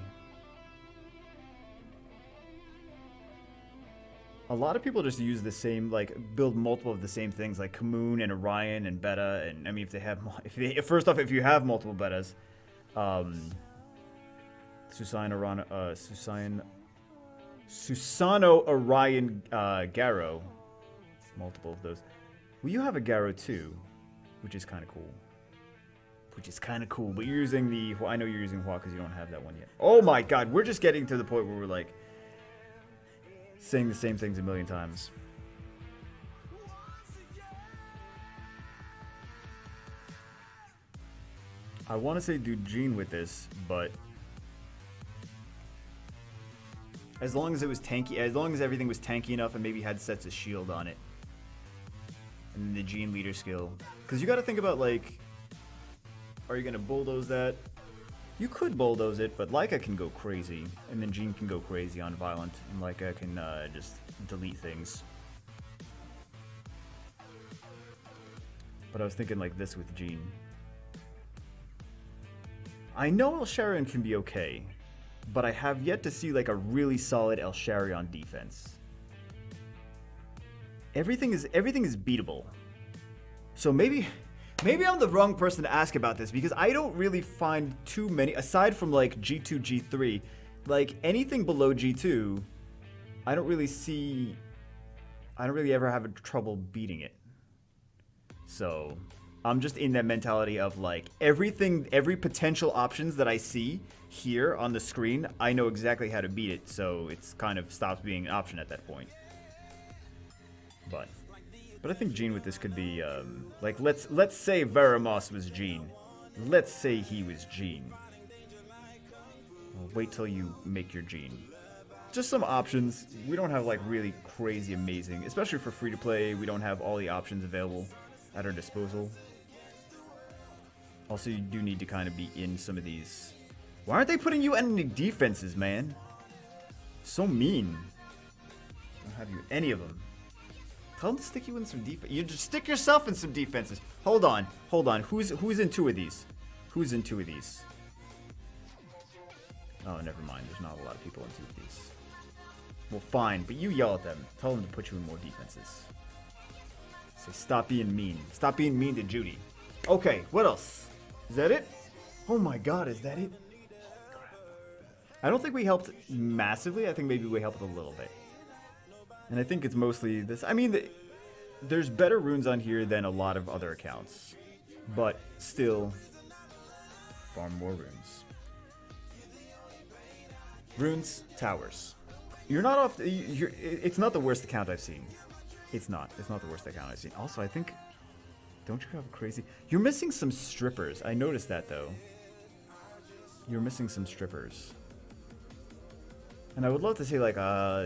A lot of people just use the same, like, build multiple of the same things, like Kamoon and Orion and Beta, and I mean, if you have multiple betas, Susano, Orion, Garo. Multiple of those. Well, you have a Garo too, which is kind of cool. But you're using the... Well, I know you're using Hua because you don't have that one yet. Oh my god, we're just getting to the point where we're like... saying the same things a million times. I want to say do Jean with this, but... as long as it was tanky, as long as everything was tanky enough and maybe had sets of shield on it. And then the Jean leader skill. Because you got to think about, like... are you going to bulldoze that? You could bulldoze it, but Leica can go crazy. And then Jean can go crazy on Violent. And Leica can just delete things. But I was thinking like this with Jean. I know Elsharion can be okay. But I have yet to see like a really solid Elsharion defense. Everything is beatable. So maybe I'm the wrong person to ask about this, because I don't really find too many, aside from like G2, G3, like anything below G2, I don't really ever have trouble beating it. So I'm just in that mentality of like every potential options that I see here on the screen, I know exactly how to beat it, so it's kind of stops being an option at that point. But I think Gene with this could be, like, let's say Veramos was Gene. Let's say he was Gene. Well, wait till you make your Gene. Just some options. We don't have, like, really crazy amazing, especially for free-to-play, we don't have all the options available at our disposal. Also, you do need to kind of be in some of these. Why aren't they putting you in any defenses, man? So mean. I don't have you in any of them. Tell them to stick you in some defense. You just stick yourself in some defenses. Hold on. Who's in 2 of these? Who's in 2 of these? Oh, never mind. There's not a lot of people in 2 of these. Well, fine, but you yell at them. Tell them to put you in more defenses. Say, stop being mean. Stop being mean to Judy. Okay, what else? Is that it? Oh my god, is that it? I don't think we helped massively. I think maybe we helped a little bit. And I think it's mostly this. I mean, there's better runes on here than a lot of other accounts. But still, far more runes. Runes, towers. You're not off. It's not the worst account I've seen. It's not. It's not the worst account I've seen. Also, I think. Don't you have crazy? You're missing some strippers. I noticed that though. You're missing some strippers. And I would love to say like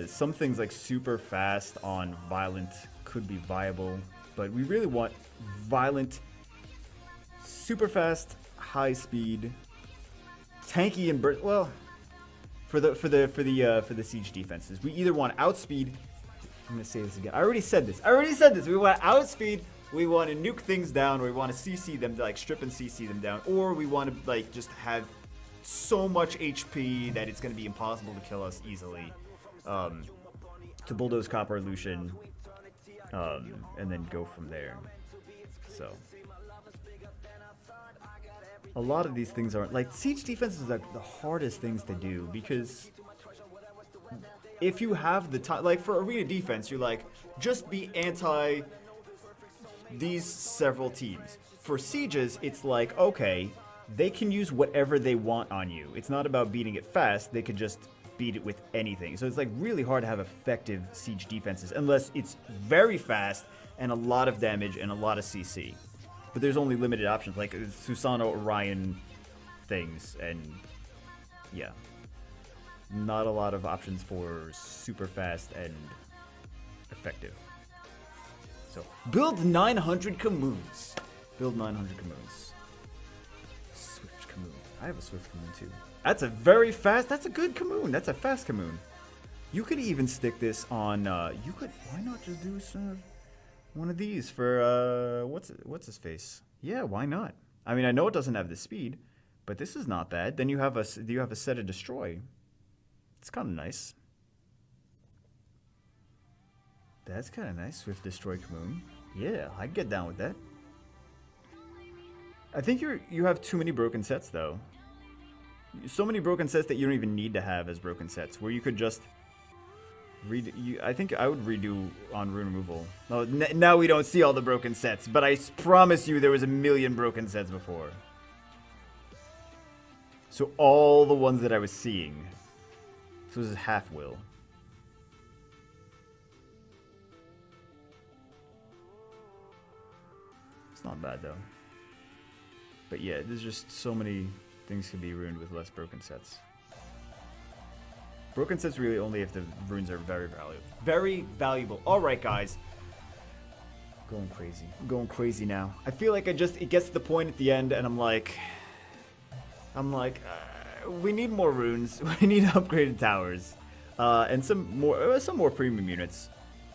some things like super fast on violent could be viable, but we really want violent, super fast, high speed, tanky and burst. Well, for the siege defenses, we either want outspeed. I'm gonna say this again. I already said this. We want outspeed. We want to nuke things down, or we want to CC them, like strip and CC them down, or we want to like just have so much HP that it's going to be impossible to kill us easily. To bulldoze Copper Lucian, and then go from there. So a lot of these things aren't like siege defense is like the hardest things to do, because if you have the time, like for arena defense, you're like just be anti these several teams. For sieges, it's like, okay, they can use whatever they want on you. It's not about beating it fast. They could just beat it with anything. So it's like really hard to have effective siege defenses unless it's very fast and a lot of damage and a lot of CC. But there's only limited options, like Susano Orion things, and yeah. Not a lot of options for super fast and effective. So, build 900 Camoons. Build 900 Camoons. Swift Camoon. I have a Swift Camoon too. That's a very fast, that's a good Camoon. That's a fast Camoon. You could even stick this on, why not just do one of these for, what's his face? Yeah, why not? I mean, I know it doesn't have the speed, but this is not bad. Then you have a set of Destroy. It's kind of nice. That's kind of nice. Swift Destroy Camoon. Yeah, I can get down with that. I think you have too many broken sets though. So many broken sets that you don't even need to have as broken sets, where you could just I think I would redo on rune removal. No, now we don't see all the broken sets, but I promise you there was a million broken sets before. So all the ones that I was seeing. So this is half will. It's not bad though. But yeah, there's just so many things can be ruined with less broken sets. Broken sets really only if the runes are very valuable. Very valuable. Alright guys. Going crazy. I'm going crazy now. I feel like it gets to the point at the end and I'm like, we need more runes. We need upgraded towers. And some more premium units.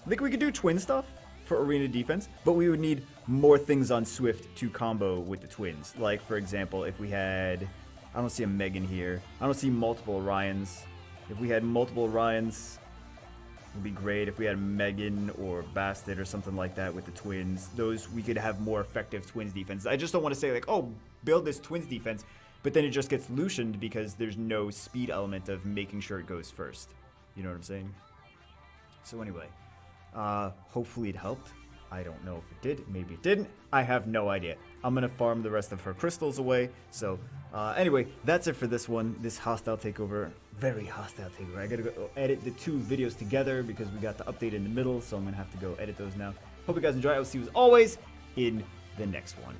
I think we could do twin stuff for arena defense, but we would need more things on Swift to combo with the twins. Like, for example, if we had... I don't see a Megan here. I don't see multiple Orions. If we had multiple Orions, it would be great. If we had Megan or Bastet or something like that with the twins, those we could have more effective twins defense. I just don't want to say like, oh, build this twins defense, but then it just gets Lucianed because there's no speed element of making sure it goes first. You know what I'm saying? So anyway, hopefully it helped. I don't know if it did. Maybe it didn't. I have no idea. I'm going to farm the rest of her crystals away. So anyway, that's it for this one. This hostile takeover. Very hostile takeover. I got to go edit the two videos together because we got the update in the middle. So I'm going to have to go edit those now. Hope you guys enjoy. I will see you as always in the next one.